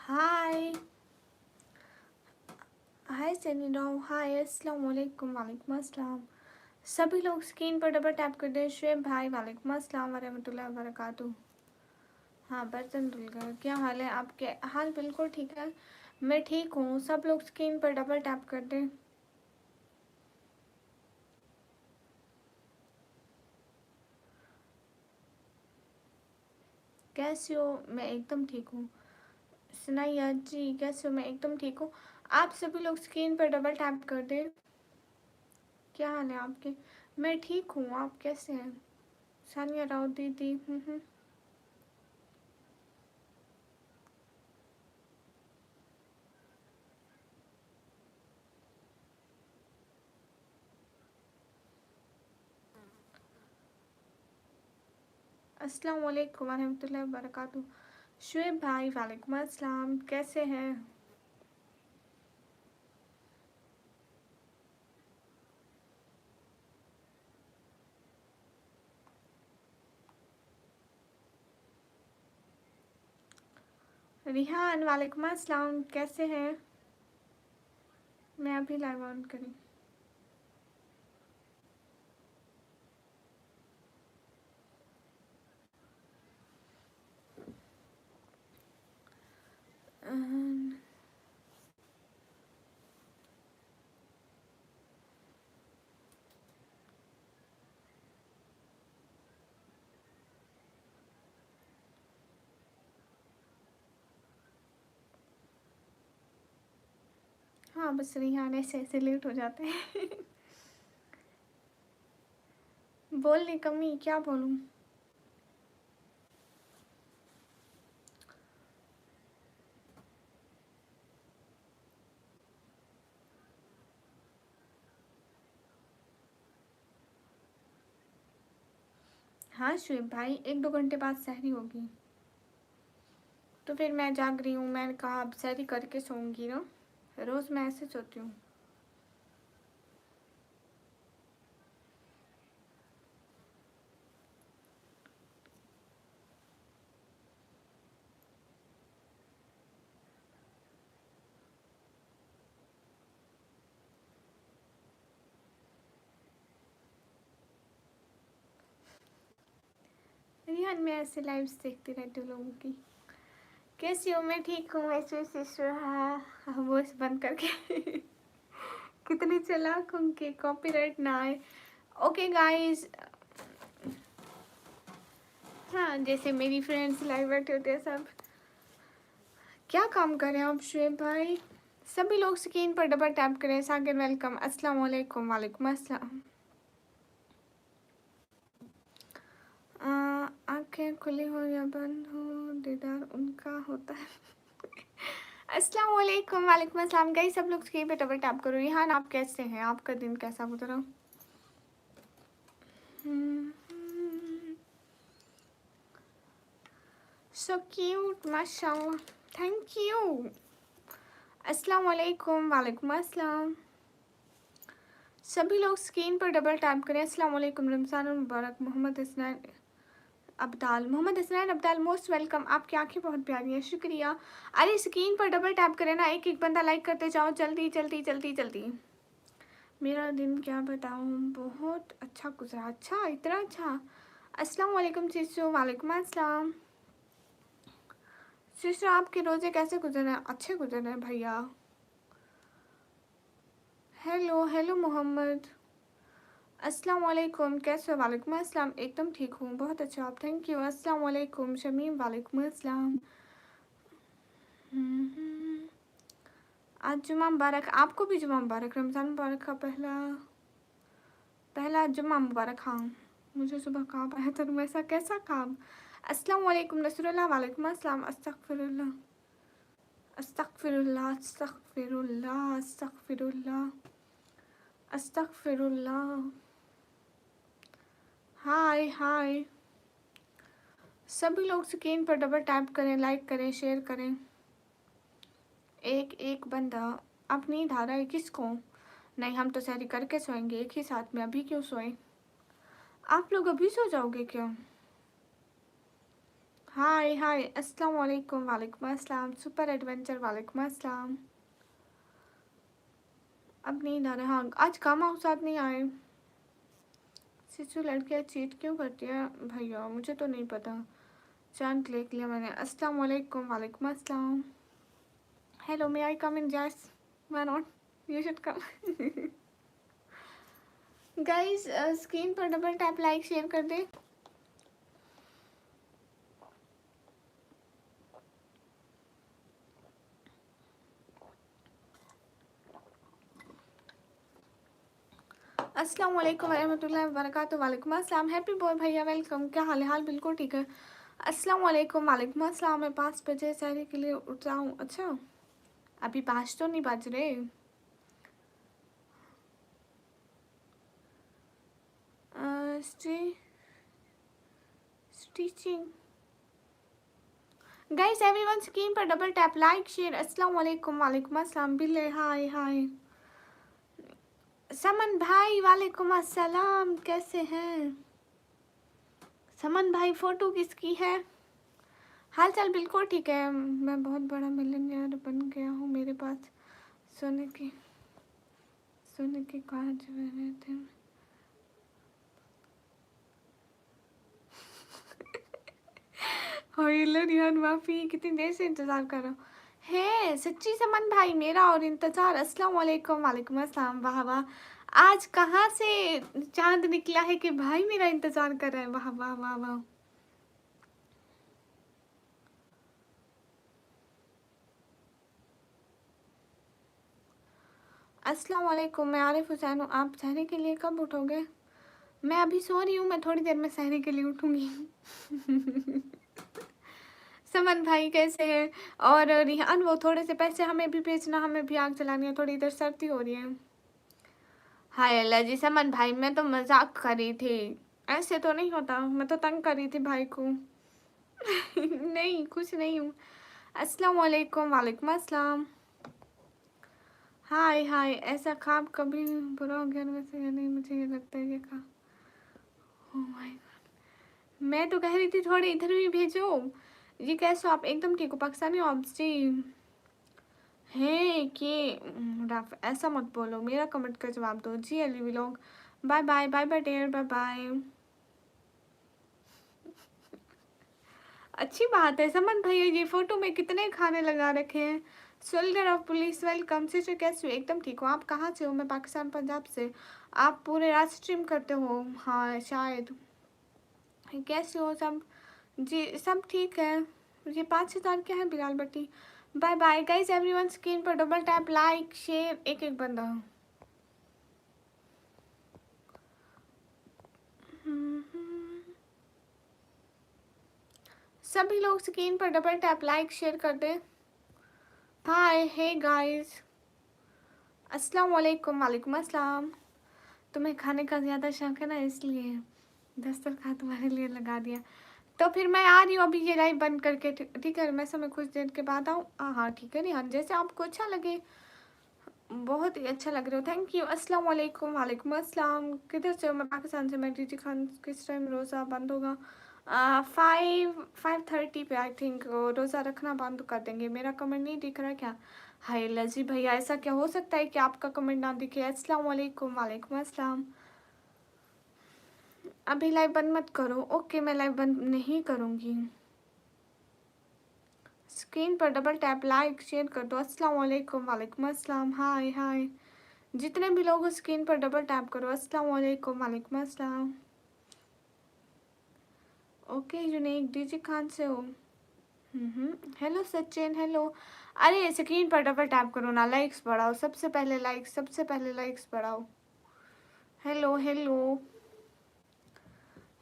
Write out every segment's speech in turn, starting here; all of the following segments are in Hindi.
हाय हाय सनी राव, हाय अस्सलाम वालेकुम। वालेकुम अस्सलाम। सभी लोग स्क्रीन पर डबल टैप कर दें। शुएब भाई वालेकुम अस्सलाम वरहमतुल्लाहि वबरकातुहू। हाँ, बर्तन धुल गए। क्या हाल है आपके? हाल बिल्कुल ठीक है, मैं ठीक हूँ। सब लोग स्क्रीन पर डबल टैप कर दें। कैसे हो? मैं एकदम ठीक हूँ। सुनाइया जी, कैसे हो? मैं एकदम ठीक हूँ। आप सभी लोग स्क्रीन पर डबल टैप कर दें। क्या हाल है आपके? मैं ठीक हूँ, आप कैसे हैं? सानिया राव दीदी। अस्सलाम वालेकुम वरहमतुल्लाहि वबरकातुहू। शुएब भाई वालेकुम अस्सलाम, कैसे हैं? रिहान वालेकुम अस्सलाम, कैसे हैं? मैं अभी लाइव ऑन करी। अहं, हाँ बस रिहान ऐसे ऐसे लेट हो जाते हैं। बोलने कमी, क्या बोलूँ? हाँ शुएब भाई, 1-2 घंटे बाद सहरी होगी। तो फिर मैं जाग रही हूँ, मैंने कहा अब सहरी करके सोऊंगी ना। रोज़ मैं ऐसे सोती हूँ। रिहान, मैं ऐसे लाइव्स देखती रहती हूँ लोगों की। कैसी हो? मैं ठीक हूँ। ऐसे सिस्टर, हाँ वॉइस बंद करके। कितनी चालाक हूँ कि कॉपीराइट ना आए। ओके गाइस, हाँ जैसे मेरी फ्रेंड्स लाइव बैठे होते हैं सब। क्या काम कर रहे हैं आप शुएब भाई? सभी लोग स्क्रीन पर डबल टैप करें। साकिर वेलकम, अस्सलाम वालेकुम। वालेकुम अस्सलाम। आंखें खुली हो या बंद हो, दीदार उनका होता है। अस्सलाम वालेकुम। वालेकुम अस्सलाम। गाइस सब लोग स्क्रीन पर डबल टैप करो। रिहान, आप कैसे हैं? आपका दिन कैसा गुजरा? सो क्यूट, माशाल्लाह। Thank you. अस्सलाम वालेकुम। वालेकुम अस्सलाम। सभी लोग स्क्रीन पर डबल टैप करें। अस्सलाम वालेकुम। रमज़ान मुबारक। Mohammad Hasnain Abdal, Mohammad Hasnain Abdal, most welcome. आपकी आंखें बहुत प्यारी हैं, शुक्रिया। अरे स्क्रीन पर डबल टैप करें ना, एक एक बंदा लाइक करते जाओ, जल्दी जल्दी जल्दी जल्दी। मेरा दिन क्या बताऊँ, बहुत अच्छा गुजरा। अच्छा, इतना अच्छा। अस्सलाम वालेकुम सिस्टर। वालेकुम अस्सलाम। सिस्टर, आपके रोज़े कैसे गुजर रहे हैं? अच्छे गुजर रहे हैं भैया। हेलो हेलो मोहम्मद, अस्सलाम वालेकुम, कैसे हो? वालेकुम अस्सलाम, एकदम ठीक हूँ, बहुत अच्छा आप, थैंक यू। अस्सलाम वालेकुम शमीम, वालेकुम अस्सलाम। आज जुमा मुबारक, आपको भी जुमा मुबारक। रमज़ान मुबारक का पहला पहला जुमा मुबारक। हाँ, मुझे सुबह काम आया था, तुम ऐसा कैसा काम? अस्सलाम वालेकुम नसरुल्लाह, वालेकुम अस्सलाम। अस्तगफिरुल्लाह अस्तगफिरुल्लाह अस्तगफिरुल्लाह अस्तगफिरुल्लाह अस्तगफिरुल्लाह। हाय हाय, सभी लोग स्क्रीन पर डबल टैप करें, लाइक करें, शेयर करें। एक एक बंदा। अब नींद आ रहा है किसको? नहीं, हम तो सहरी करके सोएंगे एक ही साथ में। अभी क्यों सोएं? आप लोग अभी सो जाओगे क्या? हाय हाय, अस्सलाम वालेकुम। वालेकुम अस्सलाम। सुपर एडवेंचर, वालेकुम अस्सलाम। अब नींद आ रहा। हाँ, आज काम आओ साथ नहीं आए। सिचू लड़कियाँ चीट क्यों करती है भैया, मुझे तो नहीं पता। चांद क्लिक लिया मैंने। अस्सलाम वालेकुम। वालेकुम अस्सलाम। हेलो, मे आई कम इन? जैस, why not, you should come. Guys, screen पर डबल टैप, लाइक शेयर कर दे। अस्सलाम वालेकुम वरहमतुल्लाहि वबरकातुहू। वालेकुम अस्सलाम। हैप्पी बॉय भैया, वेलकम। क्या हाल है? हाल बिल्कुल ठीक है। अस्सलाम वालेकुम। वालेकुम अस्सलाम। मैं 5 बजे सहरी के लिए उठ रहा हूँ। अच्छा, अभी 5 तो नहीं बज रहे। स्टिचिंग। गाइस, एवरीवन स्क्रीन पर डबल टैप, लाइक शेयर। अस्सलाम वालेकुम। वालेकुम अस्सलाम। बिल्ले, हाय हाय। समन भाई, वालेकुम अस्सलाम। कैसे हैं समन भाई? फोटो किसकी है? हाल चाल बिल्कुल ठीक है। मैं बहुत बड़ा मिलियनेयर बन गया हूँ। मेरे पास सोने के कांच बने थे। हेलो रिहान माफी, कितनी देर से इंतजार कर रहा हूँ। है सच्ची समन भाई, मेरा और इंतजार। अस्सलाम वालेकुम। वालेकुम अस्सलाम। वाह वाह, आज कहाँ से चांद निकला है कि भाई मेरा इंतजार कर रहा है। वाह वाह वाह वाह। अस्सलाम वालेकुम। मैं आरिफ हुसैन हूँ। आप सहरी के लिए कब उठोगे? मैं अभी सो रही हूँ, मैं थोड़ी देर में सहरी के लिए उठूंगी। समन भाई कैसे हैं? और रिहान, वो थोड़े से पैसे हमें भी भेजना, हमें भी आग जलानी है। थोड़ी इधर सर्दी हो रही है। हाय अल्लाह जी। समन भाई, मैं तो मजाक कर रही थी, ऐसे तो नहीं होता। मैं तो तंग कर रही थी भाई को। नहीं, कुछ नहीं हूँ। अस्सलाम वालेकुम। वालेकुम अस्सलाम। हाय हाय। ऐसा ख्वाब कभी बुरा हो गया वैसे या नहीं? मुझे ये लगता है ये का। Oh my God. मैं तो कह रही थी थोड़े इधर भी भेजो। ये कैसे हो आप? एकदम ठीक हो? पाकिस्तानी हो आप जी? है कि रफ, ऐसा मत बोलो। मेरा कमेंट का जवाब दो जी। Ali vlog, bye bye. Bye bye टेर, बाय बाय। अच्छी बात है। समन भैया, ये फोटो में कितने खाने लगा रखे हैं। Soldier of police, welcome. Sister कैसे हो? एकदम ठीक हो? आप कहाँ से हो? मैं पाकिस्तान, पंजाब से। आप पूरे रात स्ट्रीम करते हो? हाँ शायद। कैसे हो सब? जी सब ठीक है। ये 5 हजार क्या है Bilal Bhatti? Bye bye guys. Everyone screen पर डबल टैप, लाइक शेयर। एक एक बंदा। सभी लोग स्क्रीन पर डबल टैप, लाइक शेयर कर दें। हाय हे गाइस, अस्सलाम वालेकुम। वालेकुम अस्सलाम। तुम्हें खाने का ज़्यादा शौक है ना, इसलिए दस्तरखान तुम्हारे लिए लगा दिया। तो फिर मैं आ रही हूँ अभी, ये लाइव बंद करके। ठीक है, मैं समय कुछ देर के बाद आऊँ। हाँ हाँ ठीक है। नहीं हाँ, जैसे आपको अच्छा लगे। बहुत ही अच्छा लग रहा हो, थैंक यू। अस्सलाम वालेकुम। वालेकुम अस्सलाम। किधर से हो? मैं पाकिस्तान से। मैं डीजी खान। किस टाइम रोज़ा बंद होगा? 5:30 पे आई थिंक रोज़ा रखना बंद कर देंगे। मेरा कमेंट नहीं दिख रहा क्या? हाय लजी भैया, ऐसा क्या हो सकता है कि आपका कमेंट ना दिखे? अस्सलाम वालेकुम। वालेकुम अस्सलाम। अभी लाइव बंद मत करो। ओके, मैं लाइव बंद नहीं करूँगी। स्क्रीन पर डबल टैप, लाइक शेयर कर दो। अस्सलाम वालेकुम। वालेकुम अस्सलाम। हाय हाय। जितने भी लोग स्क्रीन पर डबल टैप करो। अस्सलाम वालेकुम। वालेकुम अस्सलाम। ओके यूनिक, डीजी खान से हो? Hello Sachin, hello. अरे स्क्रीन पर डबल टैप करो ना, लाइक्स बढ़ाओ। सबसे पहले लाइक्स, सबसे पहले लाइक्स बढ़ाओ। Hello hello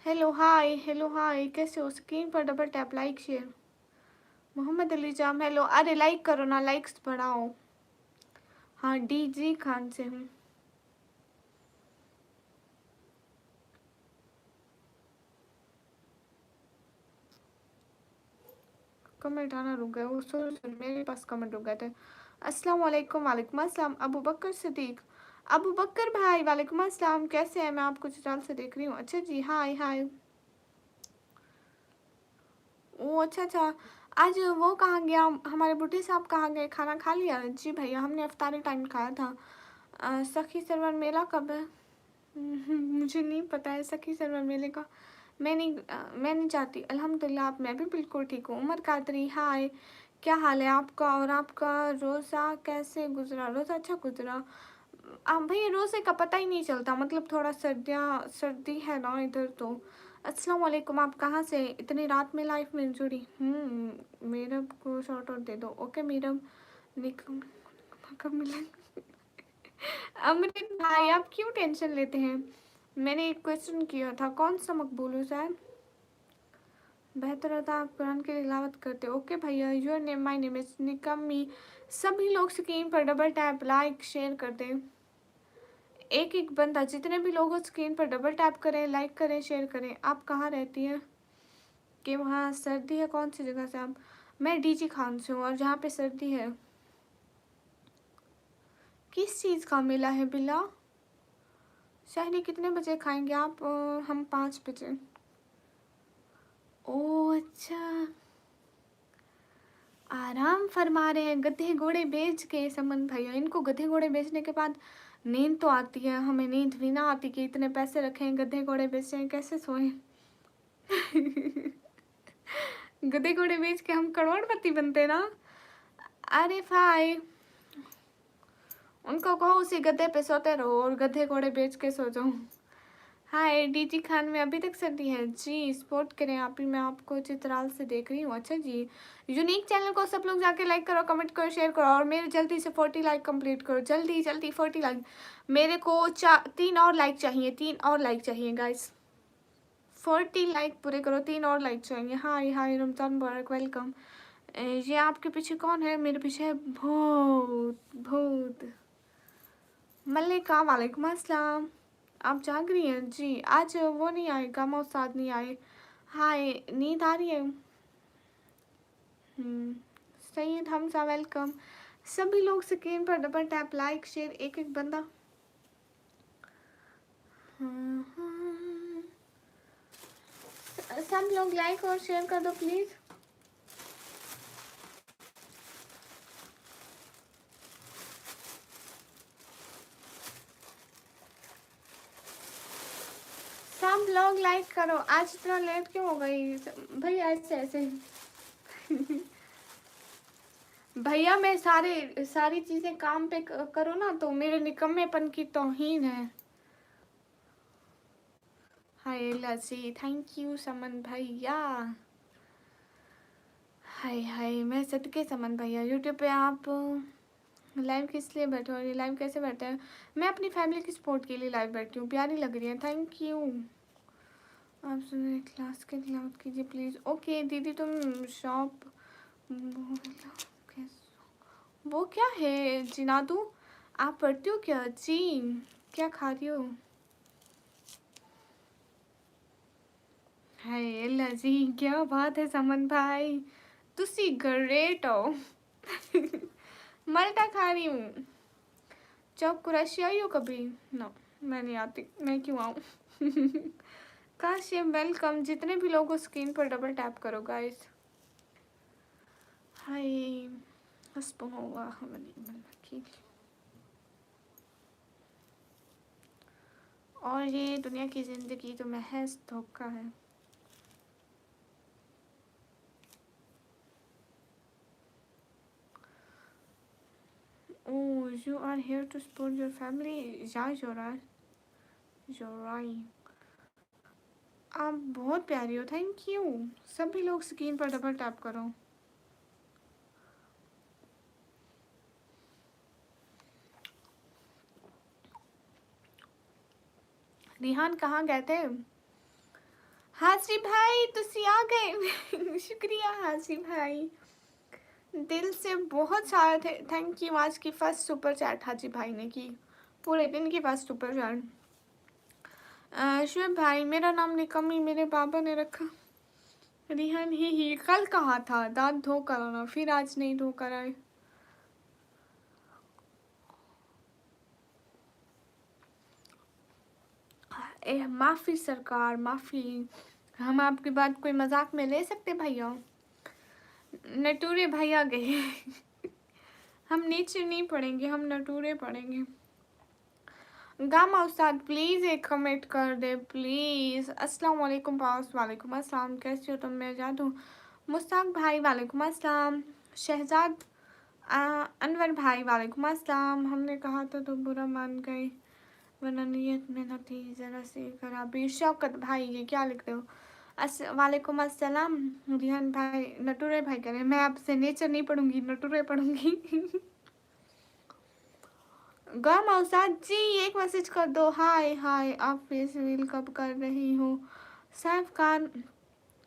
hello, hi. Hello hi, कैसे हो? स्क्रीन पर double tap, like share. Mohammad Ali Jam, hello. अरे लाइक करो ना, लाइक्स बढ़ाओ। हाँ, डीजी खान से हूँ। कमेंट आना रुक गए वो, सॉरी मेरे पास कमेंट रुक गए थे। अस्सलाम वालेकुम। वालेकुम अस्सलाम। अबू बकर सिद्दीक, अबू बकर भाई, वालेकुम अस्सलाम। कैसे हैं? मैं आपको चैनल से देख रही हूँ। अच्छा जी, हाय हाय। ओ अच्छा अच्छा। आज वो कहाँ गया, हमारे बुढ़े साहब कहाँ गए, खाना खा लिया? जी भैया हमने अफ्तारी टाइम खाया था। सखी सरवर मेला कब है? मुझे नहीं पता है सखी सरवर मेले का। मैं नहीं चाहती। अल्हम्दुलिल्लाह आप, मैं भी बिल्कुल ठीक हूँ। उमर कादरी हाय, क्या हाल है आपका? और आपका रोज़ा कैसे गुजरा? रोज़ा अच्छा गुजरा। भैया रोज़े का पता ही नहीं चलता, मतलब थोड़ा सर्दी है ना इधर तो। अस्सलाम वालेकुम, आप कहाँ से इतनी रात में लाइफ में जुड़ी? मेरा को शॉर्ट आउट दे दो। ओके मेरा निकम कब मिलेगा? अमृत भाई आप क्यों टेंशन लेते हैं? मैंने एक क्वेश्चन किया था, कौन सा मकबूल हुसैन? बेहतर होता आप कुरान की तिलावत करते। ओके भैया, your name my name is निकम्मी। सभी लोग स्क्रीन पर डबल टैप लाइक शेयर कर दें। एक एक बंदा, जितने भी लोग स्क्रीन पर डबल टैप करें, लाइक करें, शेयर करें। आप कहाँ रहती हैं? कि वहाँ सर्दी है? कौन सी जगह से आप? मैं डीजी खान से हूँ, और जहाँ पे सर्दी है। किस चीज़ का मेला है बिल्ला? शहरी कितने बजे खाएंगे आप? हम 5 बजे। ओह अच्छा, आराम फरमा रहे हैं गधे घोड़े बेच के। समन भैया इनको गधे घोड़े बेचने के बाद नींद तो आती है, हमें नींद भी ना आती कि इतने पैसे रखे हैं गधे घोड़े बेच रहे हैं, कैसे सोएं? गधे घोड़े बेच के हम करोड़पति बनते ना। अरे भाई उनको कहो उसी गधे पे सोते रहो और गधे घोड़े बेच के सो जाओ। हाय डीजी खान में अभी तक सर्दी है जी, सपोर्ट करें आप ही। मैं आपको चित्राल से देख रही हूँ। अच्छा जी, यूनिक चैनल को सब लोग जाके लाइक करो, कमेंट करो, शेयर करो, और मेरे जल्दी से 40 लाइक कंप्लीट करो, जल्दी जल्दी 40 लाइक। मेरे को 3 और लाइक चाहिए, 3 और लाइक चाहिए गाइस। 40 लाइक पूरे करो, 3 और लाइक चाहिए। हाय हाय रमजान मुबारक, वेलकम। ये आपके पीछे कौन है? मेरे पीछे है भूत भूत। मल्लिका वालेकुम अस्सलाम। आप जाग रही हैं जी? आज वो नहीं आए, गामा उस्ताद नहीं आए। हाय नींद आ रही है? सईद हमजा वेलकम। सभी लोग स्क्रीन पर डबल टैप लाइक शेयर, एक एक बंदा। सब लोग लाइक और शेयर कर दो प्लीज। सब लोग लाइक करो। आज इतना लेट क्यों हो गई भैया? ऐसे ऐसे भैया मैं सारी चीजें काम पे करो ना, तो मेरे निकम्मेपन की तौहीन है। हाय लसी, थैंक यू समन भैया। हाय हाय, मैं सदके समन भैया। यूट्यूब पे आप लाइव किस लिए बैठे हो? ये लाइव कैसे बैठे हैं? मैं अपनी फैमिली की सपोर्ट के लिए लाइव बैठी हूँ, प्यारी लग रही है, थैंक यू। आप सुनिए क्लास के तिलावत कीजिए प्लीज़। ओके दीदी तुम शॉप वो क्या है जिनादू? आप पढ़ती हो क्या जी? क्या खा रही हो? हाय अल्लाह जी, क्या बात है समन भाई, तुसी ग्रेट हो। मल्टा खा रही हूँ। जब कुरैशी आई हो कभी? नो मैं नहीं आती, मैं क्यों आऊँ? काशिफ वेलकम। जितने भी लोग स्क्रीन पर डबल टैप करो गाइस। हाय हस्बुनाल्लाह व निअमल वकील। और ये दुनिया की ज़िंदगी तो महज धोखा है। Oh, you are here to support your family. Yeah, you're right. आप बहुत प्यारी हो, थैंक यू। सभी लोग स्क्रीन पर डबल टैप करो। रिहान कहाँ गए थे? हाजी भाई तुसी आ गए। शुक्रिया हाजी भाई, दिल से बहुत सारा थे, थैंक यू। आज की फर्स्ट सुपर चैट हाजी भाई ने की, पूरे दिन की फर्स्ट सुपर चैट। शुभ भाई मेरा नाम निकम्मी मेरे पापा ने रखा। रिहान ही कल कहा था दांत धो कर आना, फिर आज नहीं धो कर आए। माफ़ी सरकार माफ़ी, हम आपकी बात कोई मजाक में ले सकते भैया? नटूरे भाई आ गए। हम नीचे नहीं पढ़ेंगे, हम नटूरे पढ़ेंगे। गामा उस्ताद प्लीज़ एक कमेंट कर दे प्लीज़। अस्सलाम वालेकुम पाउस, वालेकुम अस्सलाम, कैसे हो तुम? मैं आज़ाद हूँ। मुस्ताक भाई वालेकुम अस्सलाम। शहजाद अनवर भाई वालेकुम अस्सलाम। हमने कहा था तो बुरा मान गए, वरना नियत में न थी ज़रा सी खराबी। शौकत भाई ये क्या लिखते हो? वालेकुम अस्सलाम। रिहान भाई नटूरे भाई कह रहे हैं मैं आपसे नेचर नहीं पढ़ूंगी, नटूरे पढ़ूंगी। गम औसाद जी एक मैसेज कर दो। हाय हाय, आप फेस रील कब कर रही हो? सैफ खान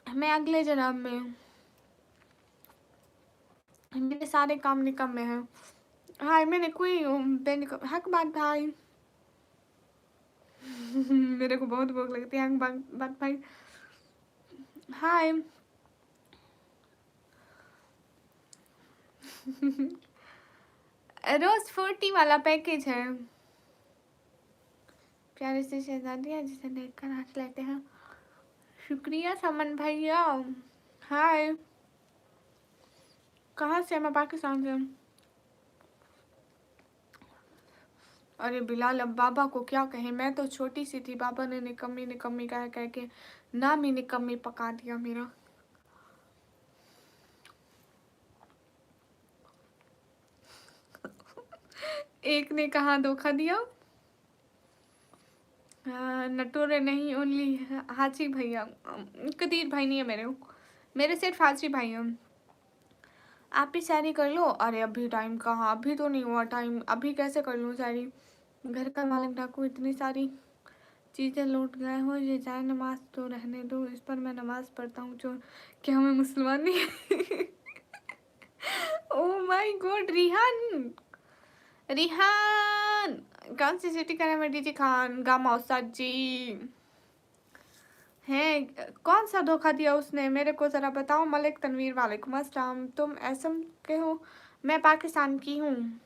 मैं अगले जन्म में हूँ, मेरे सारे काम निकम्मे हैं। हाय मैंने कोई हक बात भाई। मेरे को बहुत भूख लगती है हक बात भाई। हाय। रोज 40 वाला पैकेज है। प्यारे से शहजादी है जिसे देखकर हंस लेते हैं। शुक्रिया समन भैया। हाय। कहाँ से? मैं पाकिस्तान से। अरे बिलाल अब बाबा को क्या कहें, मैं तो छोटी सी थी, बाबा ने निकम्मी निकम्मी कह के नाम ही निकम्मी पका दिया मेरा। एक ने कहा धोखा दिया। नटोरे नहीं, ओनली हाजी भैया। कदीर भाई नहीं है मेरे सिर्फ हाजी भाई हैं। आप भी शायरी कर लो। अरे अभी टाइम कहाँ, अभी तो नहीं हुआ टाइम, अभी कैसे कर लूँ शायरी? घर का मालिक डाकू इतनी सारी चीज़ें लूट गए हो, ये जाए नमाज तो रहने दो, इस पर मैं नमाज पढ़ता हूँ जो क्या मैं मुसलमान नहीं? Oh my God Rihan, Rihan कौन सी सिटी का नाम है? डीजे खान गामा उस्ताद जी हैं। कौन सा धोखा दिया उसने मेरे को ज़रा बताओ। मलिक तनवीर वालेकुम अस्सलाम। तुम असम के हो? मैं पाकिस्तान की हूँ।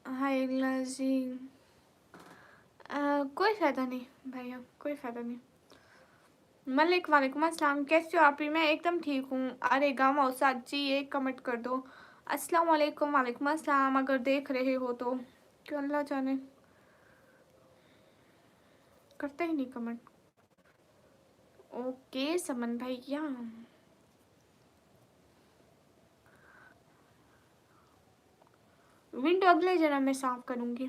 हाय जी। कोई फ़ायदा नहीं भैया, कोई फ़ायदा नहीं। मलिक वालेकुम अस्सलाम, कैसे हो आप? ही मैं एकदम ठीक हूँ। अरे गामा उस्ताद जी एक कमेंट कर दो। अस्सलाम वालेकुम, वालेकुम अस्सलाम, अगर देख रहे हो तो। क्यों अल्लाह जाने करते ही नहीं कमेंट। ओके समन भैया। विंडो अगले जन्म में साफ करूँगी।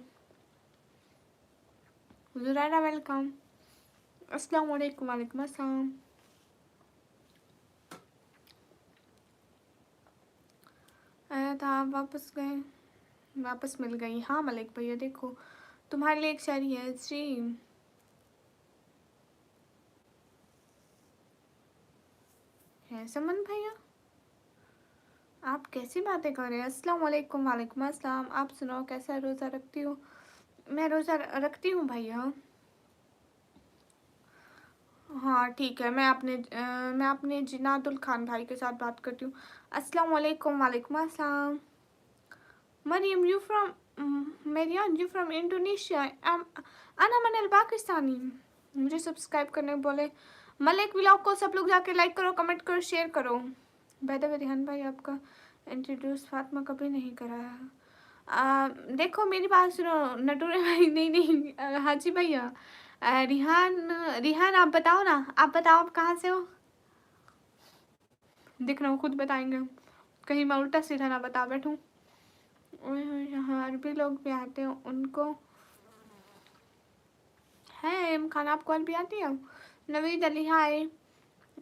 ज़ुरैरा वेलकम। अस्सलाम वालेकुम, वालेकुम अस्सलाम। आया था आप वापस गए? वापस मिल गई। हाँ मलिक भैया देखो तुम्हारे लिए एक शायरी है जी। है समन भैया, आप कैसी बातें कर रहे हैं? अस्सलाम वालेकुम, वालेकुम अस्सलाम। आप सुनाओ कैसा रोज़ा रखती हो? मैं रोज़ा रखती हूँ भैया। हाँ ठीक है, मैं अपने जिनातुल खान भाई के साथ बात करती हूँ। अस्सलाम वालेकुम, वालेकुम अस्सलाम। Maryam you from Maryam you from Indonesia. अना मनल पाकिस्तानी। मुझे सब्सक्राइब करने बोले। मलिक व्लॉग को सब लोग जाके लाइक करो, कमेंट करो, शेयर करो। बाय द वे रिहान भाई आपका इंट्रोड्यूस फातिमा कभी नहीं कराया। देखो मेरी बात सुनो नटूरे भाई। नहीं नहीं हाजी भैया। रिहान रिहान आप बताओ ना, आप बताओ आप कहाँ से हो? देखना वो खुद बताएंगे, कहीं मैं उल्टा सीधा ना बता बैठूं। यहाँ अरबी लोग भी आते हैं उनको है। एम खान आपको अरबी आती है? नवीद अली हाय।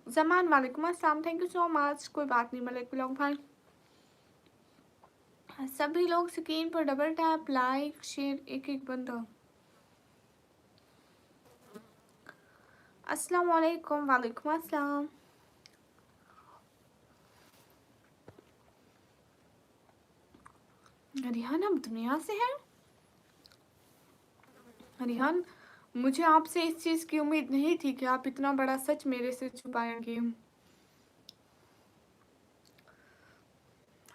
जमान वालेकुम अस्सलाम, थैंक यू सो मच। कोई बात नहीं मलिक व्लॉग भाई। सभी लोग स्क्रीन पर डबल टैप, लाइक शेयर एक एक बंदा। अस्सलाम वालेकुम, वालेकुम अस्सलाम। रिहान आप दुनिया से हैं? रिहान मुझे आपसे इस चीज़ की उम्मीद नहीं थी कि आप इतना बड़ा सच मेरे से छुपाएंगे।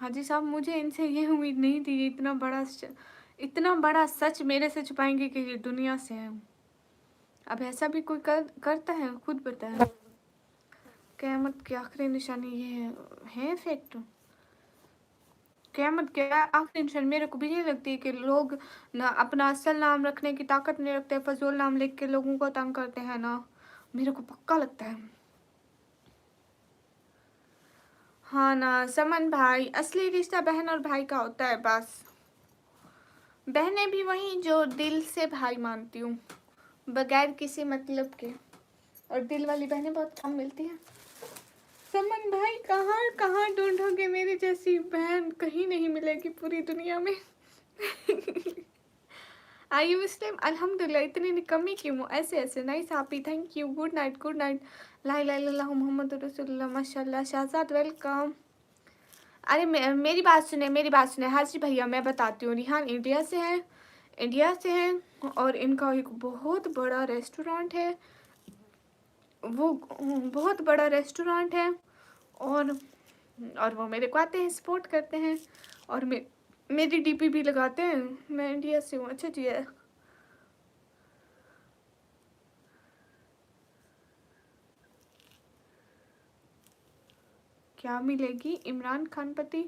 हाजी साहब मुझे इनसे ये उम्मीद नहीं थी, इतना बड़ा सच मेरे से छुपाएंगे कि ये दुनिया से है। अब ऐसा भी कोई करता है? खुद बताए। क़यामत की आखिरी निशानी ये है फैक्ट। क़यामत के आखिरी निशानी मेरे को भी नहीं लगती कि लोग ना अपना असल नाम रखने की ताकत नहीं रखते, फजूल नाम लिख के लोगों को तंग करते हैं ना, मेरे को पक्का लगता है। हाँ ना समन भाई, असली रिश्ता बहन और भाई का होता है बस। बहनें भी वही जो दिल से भाई मानती हूँ, बगैर किसी मतलब के। और दिल वाली बहनें बहुत कम मिलती हैं। समन भाई कहाँ कहाँ ढूंढोगे, मेरी जैसी बहन कहीं नहीं मिलेगी पूरी दुनिया में। आई मुस्लिम अल्हम्दुलिल्लाह, इतनी निकम्मी क्यों हूँ? ऐसे ऐसे nice happy, thank you, good night good night. ला इलाहा इल्लल्लाह मोहम्मद रसूलुल्लाह, माशाल्लाह। शहजाद वेलकम। अरे मेरी बात सुने, मेरी बात सुने हाजी भैया, मैं बताती हूँ। रिहान इंडिया से है, इंडिया से है और इनका एक बहुत बड़ा रेस्टोरेंट है, वो बहुत बड़ा रेस्टोरेंट है। और वो मेरे को आते हैं, सपोर्ट करते हैं और मेरी डीपी भी लगाते हैं। मैं इंडिया से हूँ। अच्छा जी है। क्या मिलेगी? इमरान खान पति?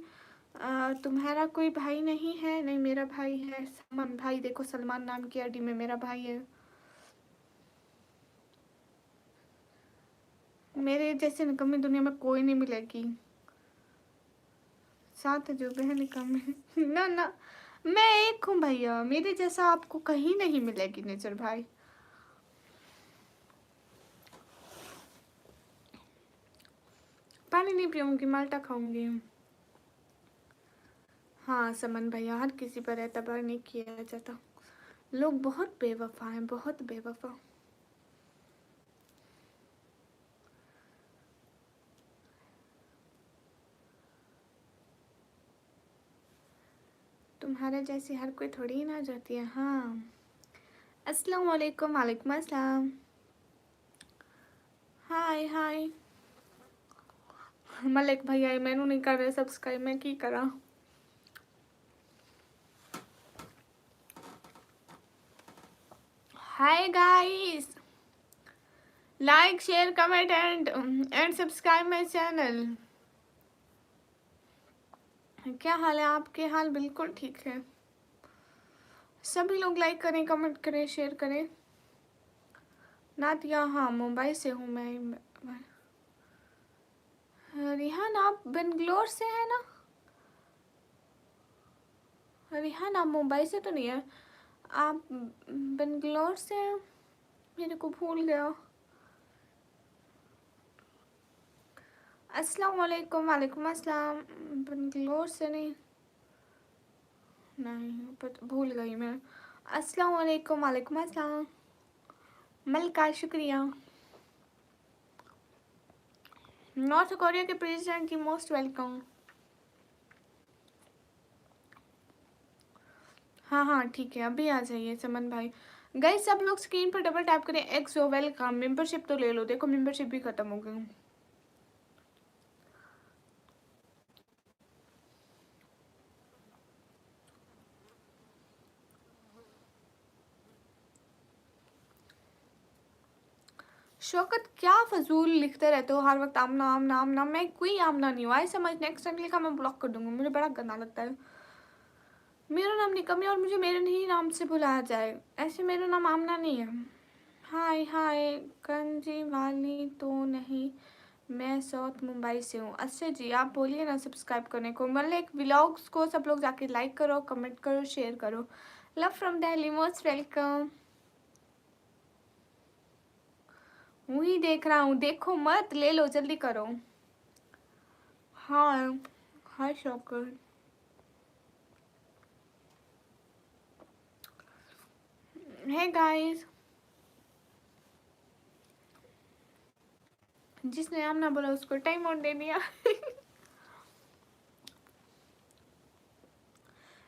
तुम्हारा कोई भाई नहीं है? नहीं, मेरा भाई है सलमान भाई। देखो सलमान नाम की आईडी में मेरा भाई है। मेरे जैसे निकम्मी दुनिया में कोई नहीं मिलेगी। साथ जो बहन निकम्मी ना ना, मैं एक हूँ भैया, मेरे जैसा आपको कहीं नहीं मिलेगी नेचर भाई। पानी नहीं पीऊंगी, माल्टा खाऊंगी। हाँ समन भैया, हर किसी पर एतबार नहीं किया जाता, लोग बहुत बेवफा हैं, बहुत बेवफा। तुम्हारे जैसी हर कोई थोड़ी ही ना जाती है। हाँ अस्सलाम वालेकुम। वालेकुम अस्सलाम। हाय हाय। मलिक भैया मैनू नहीं कर रहे सब्सक्राइब, मैं की करा। Hi guys, like share comment and subscribe my channel. क्या हाल है? आपके हाल बिल्कुल ठीक है। सभी लोग लाइक करें, कमेंट करें, शेयर करें। नादिया, हाँ मुंबई से हूँ मैं। रिहान आप बेंगलोर से है ना? रिहान आप मुंबई से तो नहीं है, आप बेंगलोर से हैं? मेरे को भूल गया। अस्सलाम वालेकुम। वालेकुम अस्सलाम। बेंगलोर से नहीं, भूल गई मैं। अस्सलाम वालेकुम। वालेकुम अस्सलाम। मलका शुक्रिया। नॉर्थ कोरिया के प्रेसिडेंट की मोस्ट वेलकम। हाँ हाँ ठीक है, अभी आ जाइए समन भाई। गाइस सब लोग स्क्रीन पर डबल टैप करें, एक्सो वेलकम। मेंबरशिप तो ले लो, देखो मेंबरशिप भी खत्म हो गई। शौकत क्या फजूल लिखते रहते हो हर वक्त, आमना आमना आमना। मैं कोई आमना नहीं हूँ, आई समझ। नेक्स्ट टाइम लिखा मैं ब्लॉक कर दूंगी, मुझे बड़ा गंदा लगता है। मेरा नाम निकम्मी और मुझे मेरे नहीं नाम से बुलाया जाए, ऐसे मेरा नाम आमना नहीं है। हाय हाय, कंजी वाली तो नहीं, मैं साउथ मुंबई से हूँ। अच्छा जी, आप बोलिए ना सब्सक्राइब करने को। मतलब एक व्लॉग्स को सब लोग जाके लाइक करो, कमेंट करो, शेयर करो। Love from Delhi, most welcome. वही देख रहा हूँ, देखो मत, ले लो जल्दी करो। हाँ हाय शौकत। है गाइस, जिसने नाम ना बोला उसको टाइम आउट दे दिया।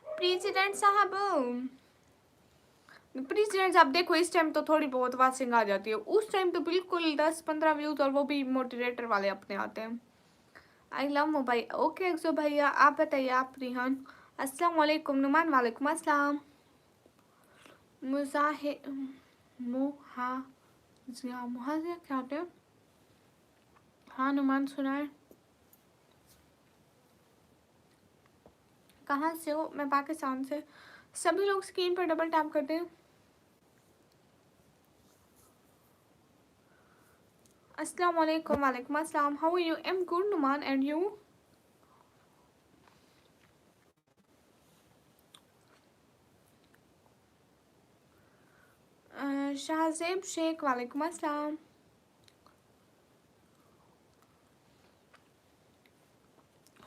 प्रेसिडेंट साहब, प्रेसिडेंट साहब देखो इस टाइम तो थोड़ी बहुत वाचिंग आ जाती है, उस टाइम तो बिल्कुल 10-15 व्यूज, और वो भी मोटिवेटर वाले अपने आते हैं। I love mobile. ओके एक्सो भैया, आप बताइए आप रिहान। अस्सलाम वालेकुम नुमान। वालेकुम अस्सलाम। मुजाहिर, मुहाजिया, मुहाजिया क्या होते हैं? हाँ नुमान सुना है। कहाँ से हो? मैं पाकिस्तान से। सभी लोग स्क्रीन पर डबल टैप कर दें। अस्सलाम वालेकुम। वालेकुम अस्सलाम। How are you? I am good Noman, and you? Shahzeb Sheikh, वालेकुम अस्सलाम।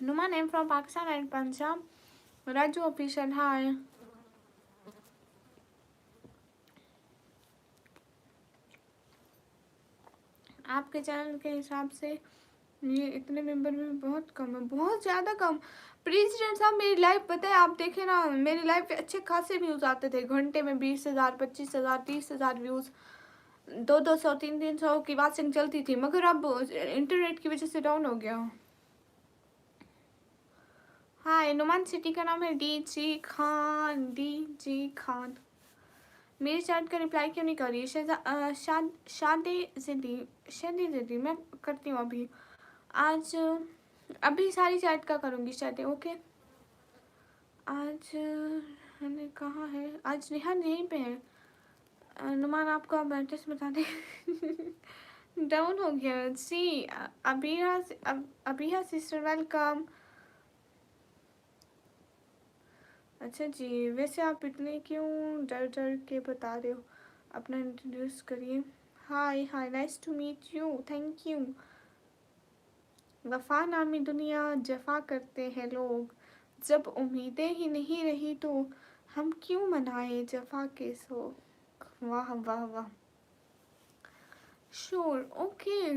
Noman, I am from Pakistan and Punjab. Raju official, hi. आपके चैनल के हिसाब से ये इतने मेंबर में बहुत कम है, बहुत ज़्यादा कम। प्रेसिडेंट साहब, मेरी लाइव पता है, आप देखे ना, मेरी लाइव पे अच्छे खासे व्यूज़ आते थे, घंटे में 20,000, 25,000, 30,000 व्यूज़, 200, 300 की वाचिंग चलती थी। मगर अब इंटरनेट की वजह से डाउन हो गया। हाँ, नुमान सिटी का नाम है DG खान, DG खान। मेरे चैट का रिप्लाई क्यों नहीं कर रही है? शादी जिदी मैं करती हूँ अभी। आज अभी सारी चैट का करूँगी चैटें, ओके। आज मैंने कहा है, आज रिहान यहीं पे है। नुमान आपको आप एड्रेस बता दें। डाउन हो गया जी। अबिया सिस्टर वेलकम। अच्छा जी, वैसे आप इतने क्यों डर डर के बता रहे हो? अपना इंट्रोड्यूस करिए। Hi hi, nice to meet you, thank you. Wafa नामी दुनिया जफा करते हैं लोग, जब उम्मीदें ही नहीं रही तो हम क्यों मनाए जफा के शौक। वाह वाह वाह। Sure, okay.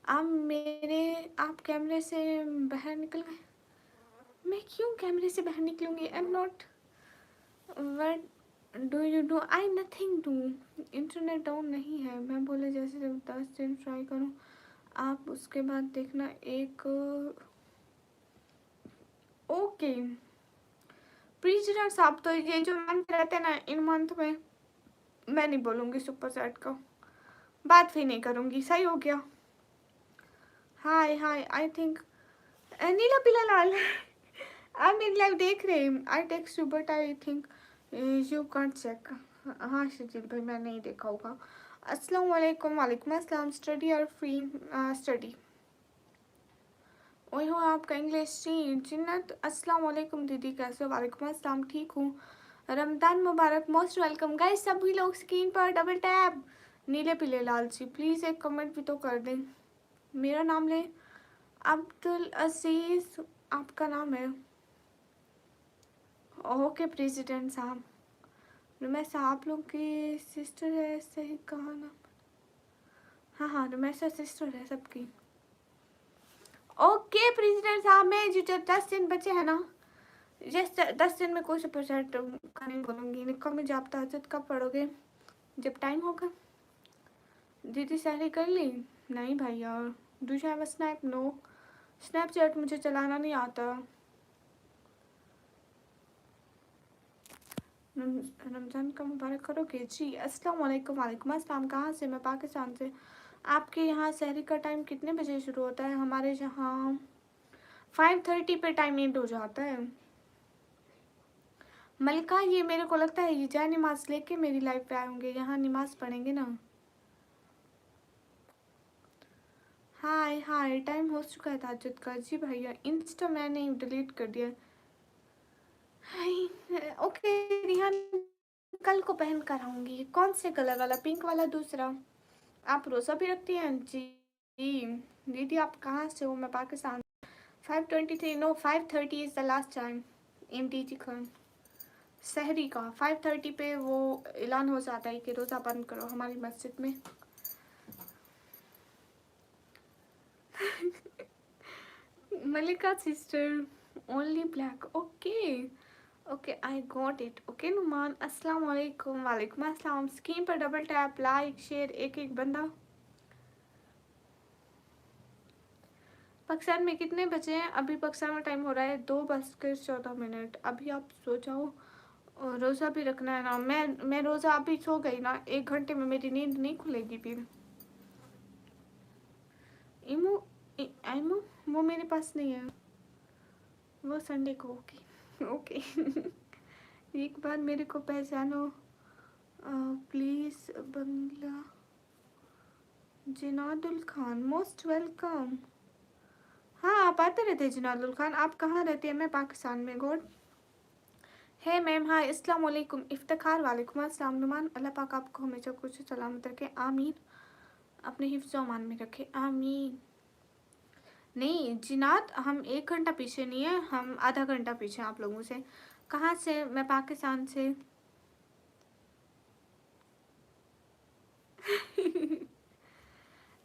आप कैमरे से बाहर निकल गए। मैं क्यों कैमरे से बाहर निकलूंगी? I am not. What do you do? I nothing do. Internet down नहीं है, मैं बोले जैसे जब 10 दिन ट्राई करूँ। आप उसके बाद देखना एक। ओके प्रीजनर साहब, तो ये जो मंथ रहते हैं ना, इन मंथ में मैं नहीं बोलूँगी सुपर चैट का, बात भी नहीं करूँगी, सही हो गया। हाय हाय, आई थिंक नीला पीला लाल। आप मेरी लाइव देख रहे हैं। I text you but I think you can't check. हाँ शजील भाई, मैं नहीं देखा होगा। अस्सलाम वालेकुम। वालेकुम अस्सलाम। स्टडी और फ्री स्टडी। ओए हो, आपका इंग्लिश जी। जिन्नत, अस्सलाम वालेकुम दीदी, कैसे हो? वालेकुम अस्सलाम, ठीक हूँ। रमज़ान मुबारक, मोस्ट वेलकम। गाइस सभी लोग स्क्रीन पर डबल टैप। नीले पीले लाल जी, प्लीज़ एक कमेंट भी तो कर दें। मेरा नाम ले, अब्दुल अजीज़ आपका नाम है। ओके प्रेसिडेंट साहब। रुमैसा आप लोग की सिस्टर है, सही कहा ना? हाँ हाँ, रुमैसा सिस्टर है सबकी। ओके प्रेसिडेंट साहब, मैं जो 10 दिन बचे हैं ना, जिस 10 दिन में कोई सुपर चैट का नहीं बोलूँगी। निका में जाप तहज्जुद कब पढ़ोगे? जब टाइम होगा। दीदी सहरी कर ली? नहीं भाई यार। Do you have a snap? No, Snapchat मुझे चलाना नहीं आता। रमज़ान का मुबारक करोगे जी? अस्सलाम वालेकुम। वालेकुम अस्सलाम। कहाँ से? मैं पाकिस्तान से। आपके यहाँ सहरी का टाइम कितने बजे शुरू होता है? हमारे यहाँ 5:30 पे टाइम एंड हो जाता है। मलिका, ये मेरे को लगता है ये जय नमाज लेके मेरी लाइफ पे आए होंगे, यहाँ नमाज पढ़ेंगे ना। हाय हाय, टाइम हो चुका है ताजुद का जी भैया। इंस्टा मैंने डिलीट कर दिया। हाय ओके रिहान, कल को पहन कर आऊँगी। कौन से कलर वाला? पिंक वाला दूसरा। आप रोज़ा भी रखती हैं जी? दीदी आप कहाँ से हो? मैं Pakistan. 5:23, no 5:30 is the last time. MDT Khan सहरी का 5:30 पे वो ऐलान हो जाता है कि रोज़ा बंद करो हमारी मस्जिद में। Malika sister, only black, okay okay, I got it. Okay Noman, अस्सलाम वालेकुम। वालेकुम अस्सलाम। स्क्रीन पर डबल टैप, लाइक शेयर, एक एक बंदा। पाकिस्तान में कितने बजे हैं? अभी पाकिस्तान में टाइम हो रहा है 2:14। अभी आप सो जाओ, और रोज़ा भी रखना है ना। मैं रोज़ा अभी सो गई ना, 1 घंटे में मेरी नींद नहीं खुलेगी फिर। इमो इमो वो मेरे पास नहीं है, वो संडे को। Okay okay. एक बार मेरे को पहचानो please. Bangla Jinadul Khan, most welcome. हाँ आप आते रहते हैं जिनादुल खान, आप कहाँ रहते हैं? मैं पाकिस्तान में। गुड है मैम। हाँ अस्सलाम वालेकुम इफ्तिखार। वालेकुम अस्सलाम नुमान। अल्लाह पाक आपको हमेशा कुछ सलामत रखे, आमीन। अपने हिफ्ज़ व अमान में रखे, आमीन। नहीं जिनात, हम 1 घंटा पीछे नहीं है, हम आधा घंटा पीछे आप लोगों से। कहाँ से? मैं पाकिस्तान से।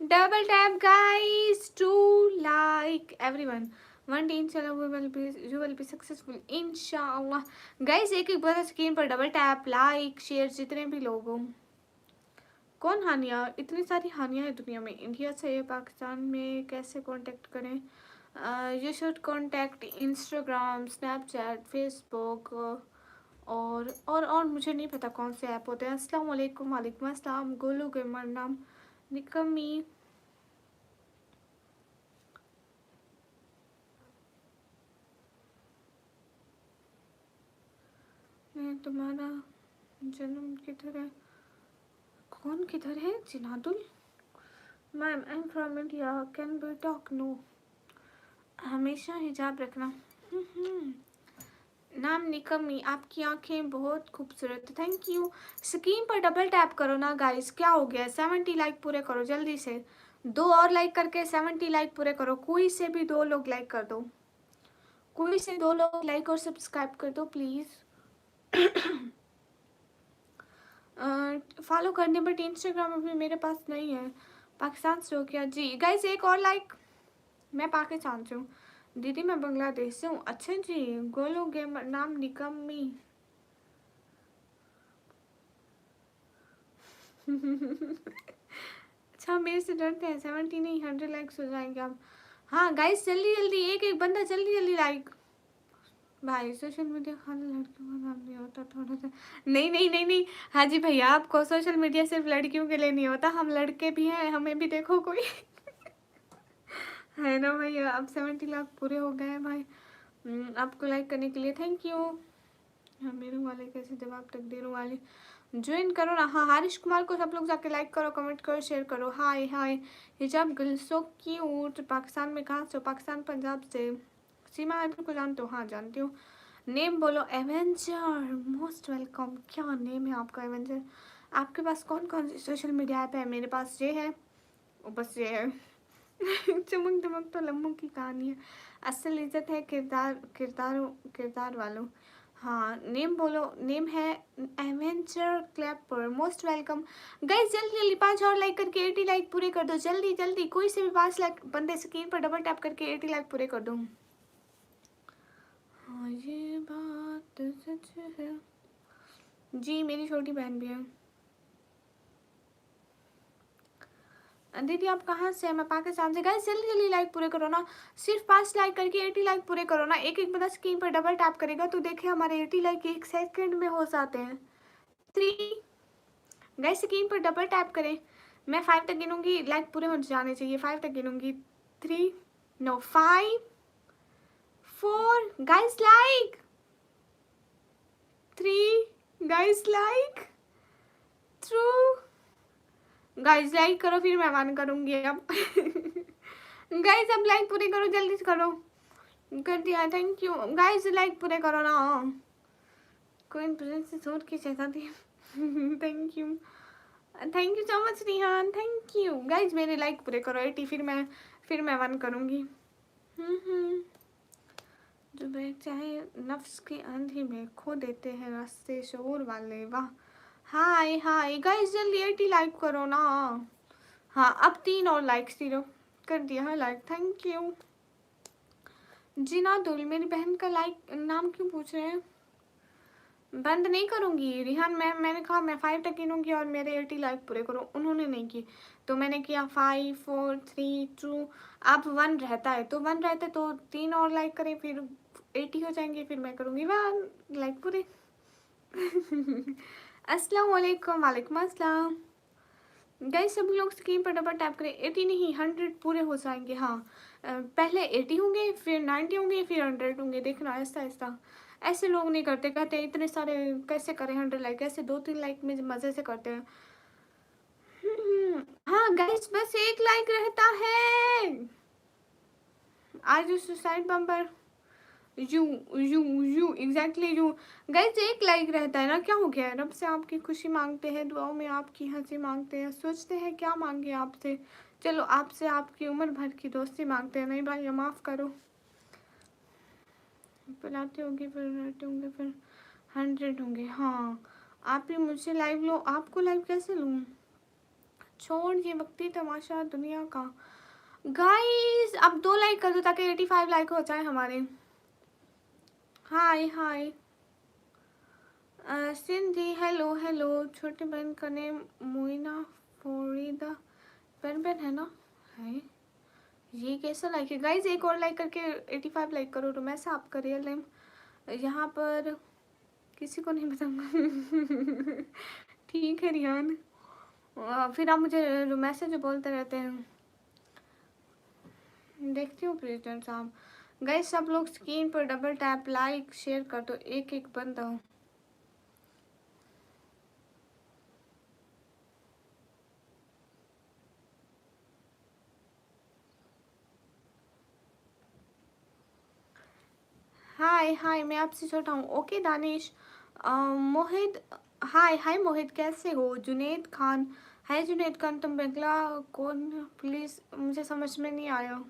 Double tap guys to like everyone. 1 दिन चलो, यू विल बी सक्सेसफुल इंशाअल्लाह। गाइस एक एक बार स्क्रीन पर डबल टैप, लाइक, शेयर, जितने भी लोग हों। कौन हानिया? इतनी सारी हानिया है दुनिया में। इंडिया से पाकिस्तान में कैसे कांटेक्ट करें? You should contact Instagram, Snapchat, Facebook और मुझे नहीं पता कौन से ऐप होते हैं। अस्सलाम वालेकुम। वालेकुम अस्सलाम। गोलू गेमर नाम निकमी। मैं तुम्हारा जन्म किधर है? कौन किधर है? Jinadul ma'am I am from India, can we talk? No. हमेशा हिजाब रखना। नाम निकमी। आपकी आंखें बहुत खूबसूरत। Thank you. स्क्रीन पर डबल टैप करो ना गाइस। क्या हो गया? 70 लाइक पूरे करो जल्दी से। 2 और लाइक करके 70 लाइक पूरे करो। कोई से भी 2 लोग लाइक कर दो, कोई से 2 लोग लाइक और सब्सक्राइब कर दो प्लीज़। फॉलो करने बट इंस्टाग्राम अभी मेरे पास नहीं है। पाकिस्तान से हो क्या? जी गाइस एक और लाइक। मैं पाकिस्तान से हूँ दीदी, मैं बांग्लादेश से हूँ। अच्छा जी। गोलो गेमर नाम निकम्मी। अच्छा मेरे से डरते हैं। 70 नहीं 100 लाइक्स हो जाएंगे अब। हाँ गाइस जल्दी जल्दी, एक एक बंदा जल्दी जल्दी लाइक। भाई सोशल मीडिया खाली लड़कियों का नाम नहीं होता थोड़ा सा। नहीं नहीं नहीं नहीं। हाँ जी भैया, आपको सोशल मीडिया सिर्फ लड़कियों के लिए नहीं होता, हम लड़के भी हैं, हमें भी देखो कोई। है ना भैया? अब 70 लाख पूरे हो गए हैं भाई। आपको लाइक करने के लिए थैंक यू। हाँ मेरू वाले कैसे जवाब तकदीरों वाले। ज्वाइन करो ना। हाँ हारिश कुमार को सब लोग जाके लाइक करो, कमेंट करो, शेयर करो। हाय हाय हिजाब गर्ल सो क्यूट। पाकिस्तान में कहाँ से हो? पाकिस्तान पंजाब से। सीमा आइबिल को जानते हो? हाँ जानती हूँ। नेम बोलो। Avenger, most welcome. क्या नेम है आपका एवेंजर? आपके पास कौन कौन सी सोशल मीडिया ऐप है? मेरे पास ये है, बस ये है। चमक दमक तो लम्बों की कहानी है, असल इज्जत है किरदार किरदार वालों। हाँ नेम बोलो। नेम है एवेंचर क्लैपर। Most welcome. गाइस जल्दी जल्दी 5 और लाइक करके 80 लाइक पूरे कर दो जल्दी जल्दी। कोई से भी 5 लाइक बंदे स्क्रीन पर डबल टैप करके 80 लाइक पूरे कर दो। हाँ ये बात सच है। जी मेरी छोटी बहन भी है। दीदी आप कहाँ से हैं? मैं पाकिस्तान से। गाइस जल्दी जल्दी लाइक पूरे करो ना। सिर्फ 5 लाइक करके 80 लाइक पूरे करो ना। एक एक बंदा स्क्रीन पर डबल टैप करेगा तो देखिए हमारे 80 लाइक 1 सेकंड में हो जाते हैं। 3। गाइस स्क्रीन पर डबल टैप करें। मैं 5 तक गिनूंगी, लाइक पूरे हो जाने चाहिए। 5 तक गिनूंगी। 3 no 5 4 guys like. 3 guys like. Three guys like करो फिर मैं वन करूंगी अब। गाइस अब लाइक पूरे करो जल्दी से करो। कर दिया थैंक यू। गाइस लाइक पूरे करो ना। कोई से सूट की जगह दी। Thank you so much Rihan. Thank you guys मेरे लाइक पूरे करो 80 फिर मैं वन करूंगी। जो बैग चाहे नफ्स की आंधी में खो देते हैं रास्ते शोर वाले। वाह। हाय हाय गाइस जल्दी 80 लाइक करो ना। हाँ अब 3 और लाइक्स दे दो। कर दिया है लाइक। Thank you. जिनादुल मेरी बहन का लाइक नाम क्यों पूछ रहे हैं? बंद नहीं करूंगी रिहान। मैंने कहा मैं 5 तक गिनूंगी और मेरे 80 लाइक पूरे करो। उन्होंने नहीं की तो मैंने किया 5 4 3 2। अब 1 रहता है तो 1 रहता है तो 3 और लाइक करें फिर 80 हो जाएंगे फिर मैं करूँगी 1 लाइक पूरे। अस्सलाम वालेकुम। वालेकुम अस्सलाम। गाइस सभी लोग स्क्रीन पर डबल टैप करें। 80 नहीं 100 पूरे हो जाएंगे। हाँ पहले 80 होंगे, फिर 90 होंगे, फिर 100 होंगे। देखना ऐसा ऐसा, ऐसे लोग नहीं करते, कहते हैं इतने सारे कैसे करें 100 लाइक, ऐसे 2-3 लाइक में मज़े से करते हैं। हाँ गाइस बस एक लाइक रहता है। आज suicide bumper you you you exactly you. Guys एक लाइक रहता है ना, क्या हो गया है? रब से आपकी खुशी मांगते हैं, दुआओं में आपकी हंसी मांगते हैं, सोचते हैं क्या मांगे आपसे। चलो आपसे आपकी उम्र भर की दोस्ती मांगते हैं। नहीं भाई माफ़ करो। पिलाते होंगे फिर रहते होंगे फिर 100 होंगे। हाँ आप ही मुझे लाइव लो, आपको लाइव कैसे लूँ? छोड़ ये वक्ती तमाशा दुनिया का। गाइस अब 2 लाइक कर दो ताकि 85 लाइक हो जाए हमारे। हाय हाय सिंधी हेलो हेलो। छोटी बहन का नेम मोइना फरीदा। बहन बहन है ना? है ये कैसा लाइक है? गाइज एक और लाइक करके 85 लाइक करो। तो मैं आपका रियल नेम यहाँ पर किसी को नहीं बताऊंगा। ठीक है रियान। फिर आप मुझे मैसेज बोलते रहते हैं। देखती हूँ प्रेसिडेंट साहब। गाइस सब लोग स्क्रीन पर डबल टैप लाइक शेयर कर दो, एक एक बंदा। हाय हाय मैं आपसे छोटा हूँ। ओके दानिश। मोहित हाय हाय मोहित कैसे हो? जुनेद खान हाय जुनेद खान तुम बंगला कौन? प्लीज़ मुझे समझ में नहीं आया।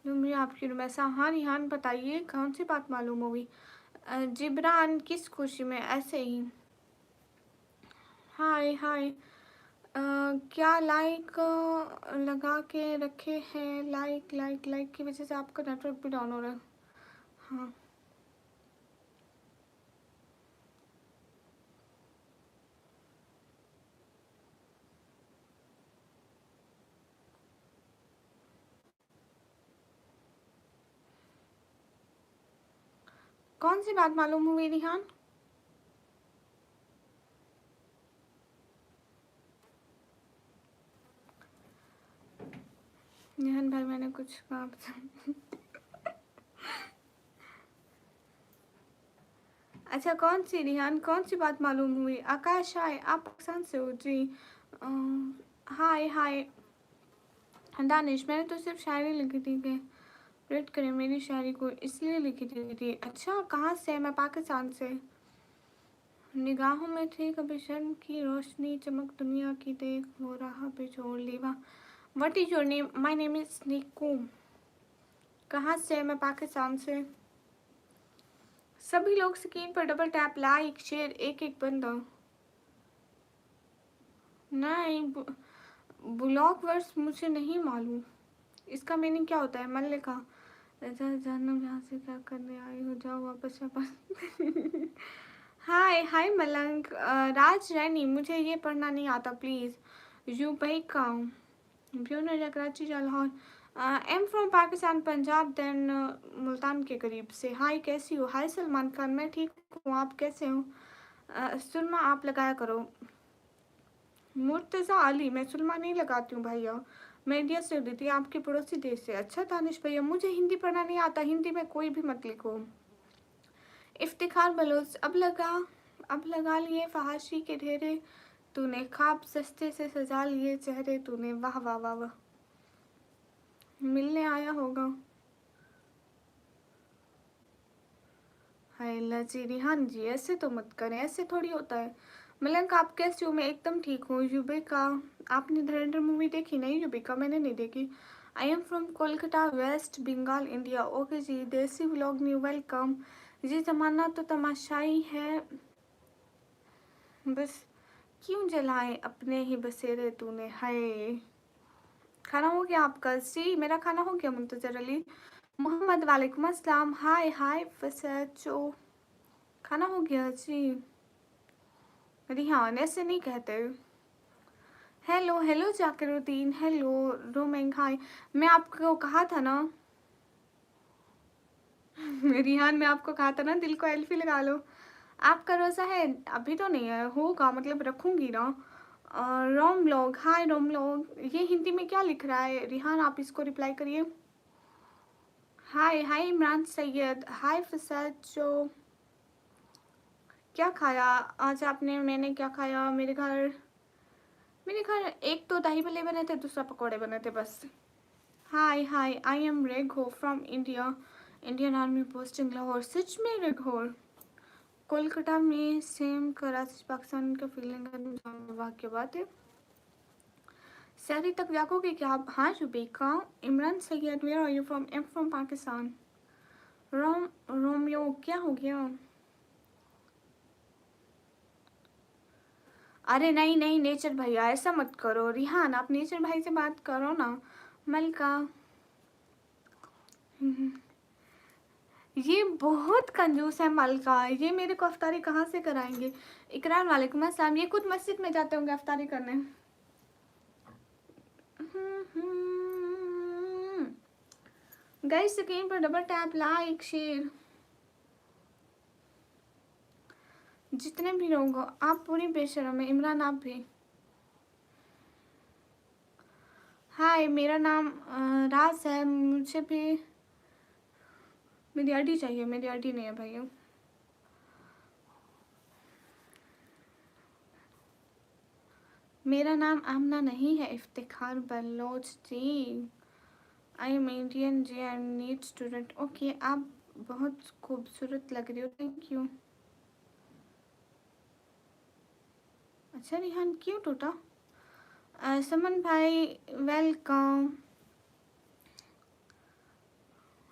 मुझे आपकी वैसा। हाँ रिहान बताइए कौन सी बात मालूम होगी? जिब्रान किस खुशी में? ऐसे ही। हाय हाय क्या लाइक लगा के रखे हैं? लाइक लाइक लाइक की वजह से आपका नेटवर्क भी डाउन हो रहा है। हाँ कौन सी बात मालूम हुई रिहान? रिहान भाई मैंने कुछ कहा। अच्छा कौन सी रिहान, कौन सी बात मालूम हुई? आकाश हाय आप पाकिस्तान से हो जी? हाय हाय दानिश मैंने तो सिर्फ शायरी लिखी थी कि रेड करें मेरी शायरी को, इसलिए लिखी थी। अच्छा कहाँ से? मैं पाकिस्तान से। निगाहों में थी कभी शर्म की रोशनी, चमक दुनिया की देख वो राह पे छोड़ ली वहाँ। What is your name? My name is Niku. कहाँ से? मैं पाकिस्तान से। सभी लोग स्क्रीन पर डबल टैप लाइक शेयर, एक एक बंदा। नहीं ब्लॉक वर्ड्स मुझे नहीं मालूम, इसका मीनिंग क्या होता है? मल्लिका ऐसा जानना यहाँ से क्या करने आई हो, जाओ वापस वापस। हाय हाय मलंग राज रैनी मुझे ये पढ़ना नहीं आता प्लीज़। यू भाई का ब्यूनर कराची या Lahore. Am from Pakistan Punjab then Multan के करीब से। हाय कैसी हो? हाय सलमान खान मैं ठीक हूँ, आप कैसे हो? सुरमा आप लगाया करो। मुर्तज़ा अली मैं सुरमा नहीं लगाती हूँ भैया, मैं इंडिया से होती थी आपके पड़ोसी देश से। अच्छा दानिश भैया मुझे हिंदी पढ़ना नहीं आता, हिंदी में कोई भी मत लिखो। इफ्तिखार बलोच अब लगा लिए फहाशी के ढेरे, तूने ख्वाब सस्ते से सजा लिए चेहरे, तूने वाह वाह वाह वाह। मिलने आया होगा। हाय अल्लाह जी रिहान जी ऐसे तो मत करें, ऐसे थोड़ी होता है। मलंग आप कैसे हो? मैं एकदम ठीक हूँ। युबिका आपने धुरंधर मूवी देखी? नहीं युबिका मैंने नहीं देखी। I am from Kolkata West Bengal India. Okay जी देसी व्लॉग न्यू वेलकम जी। जमाना तो तमाशाई है बस, क्यों जलाए अपने ही बसेरे तूने। हाय खाना हो गया आपका? जी मेरा खाना हो गया मुंतजर अली मोहम्मद वालेकुम अस्सलाम। हाय हाय फसचो खाना हो गया जी। रिहान ऐसे नहीं कहते। हेलो हेलो जाकिरुद्दीन हेलो रोमेंग हाय। मैं आपको कहा था ना रिहान मैं आपको कहा था ना दिल को एल्फी लगा लो। आपका रोज़ा है? अभी तो नहीं है, होगा मतलब रखूँगी ना। रोम लोग, हाय रोम लोग, ये हिंदी में क्या लिख रहा है? रिहान आप इसको रिप्लाई करिए। हाय हाय इमरान सैयद, हाय फसाद जो। क्या खाया आज आपने? मैंने क्या खाया? मेरे घर एक तो दही भल्ले बने थे, दूसरा पकौड़े बने थे बस। Hi hi, I am Regho from India, Indian army posting Lahore. सच में रेघो? कोलकाता में सेम, कराची पाकिस्तान का फीलिंग वाह की बात है। शहरी तक जागोगे क्या आप? हाँ Zubeka. Imran Syed, where are you from? Am from Pakistan. Romeo क्या हो गया? अरे नहीं नहीं नेचर भैया, ऐसा मत करो। रिहान आप नेचर भाई से बात करो ना। मलका ये बहुत कंजूस है मलका, ये मेरे को अफ्तारी कहाँ से कराएंगे? इकरार वालेकुम अस्सलाम, ये खुद मस्जिद में जाते होंगे अफ्तारी करने। गाइस स्क्रीन पर डबल टैप, लाइक शेयर, जितने भी लोग हो आप पूरी बेशरम है। इमरान आप भी। हाय मेरा नाम राज है, मुझे भी मेरी आईडी चाहिए। मेरी आईडी नहीं है भाई। मेरा नाम आमना नहीं है, Iftikhar Baloch ji. I am Indian ji and NEET student. Okay आप बहुत खूबसूरत लग रही हो, थैंक यू। अच्छा रिहान क्यों टूटा? समन भाई वेलकम।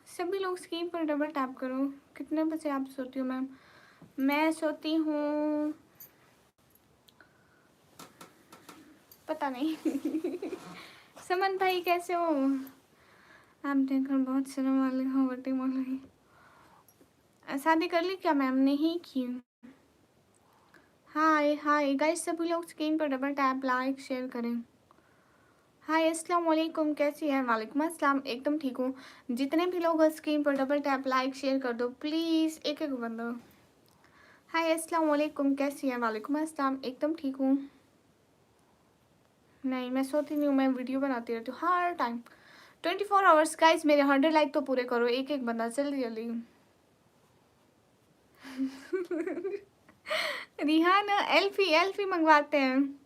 सभी लोग स्क्रीन पर डबल टैप करो। कितने बजे आप सोती हो मैम? मैं सोती हूँ पता नहीं। समन भाई कैसे हो? आप देखकर बहुत शर्म वाले हो बटी मोलाई। शादी कर ली क्या मैम? नहीं की। हाय हाय गाइस सभी लोग स्क्रीन पर डबल टैप, लाइक शेयर करें। हाय अस्सलाम वालेकुम, कैसी है? वालेकुम अस्सलाम, एकदम ठीक हूँ। जितने भी लोग स्क्रीन पर डबल टैप, लाइक शेयर कर दो प्लीज़, एक एक बंदा। हाय अस्सलाम वालेकुम, कैसी है? वालेकुम अस्सलाम, एकदम ठीक हूँ। नहीं मैं सोती नहीं हूँ, मैं वीडियो बनाती रहती हूँ हर टाइम 24 आवर्स। गाइस मेरे 100 लाइक तो पूरे करो, एक एक बंदा जल्दी जल्दी। रिहान एल्फी एल्फी मंगवाते हैं।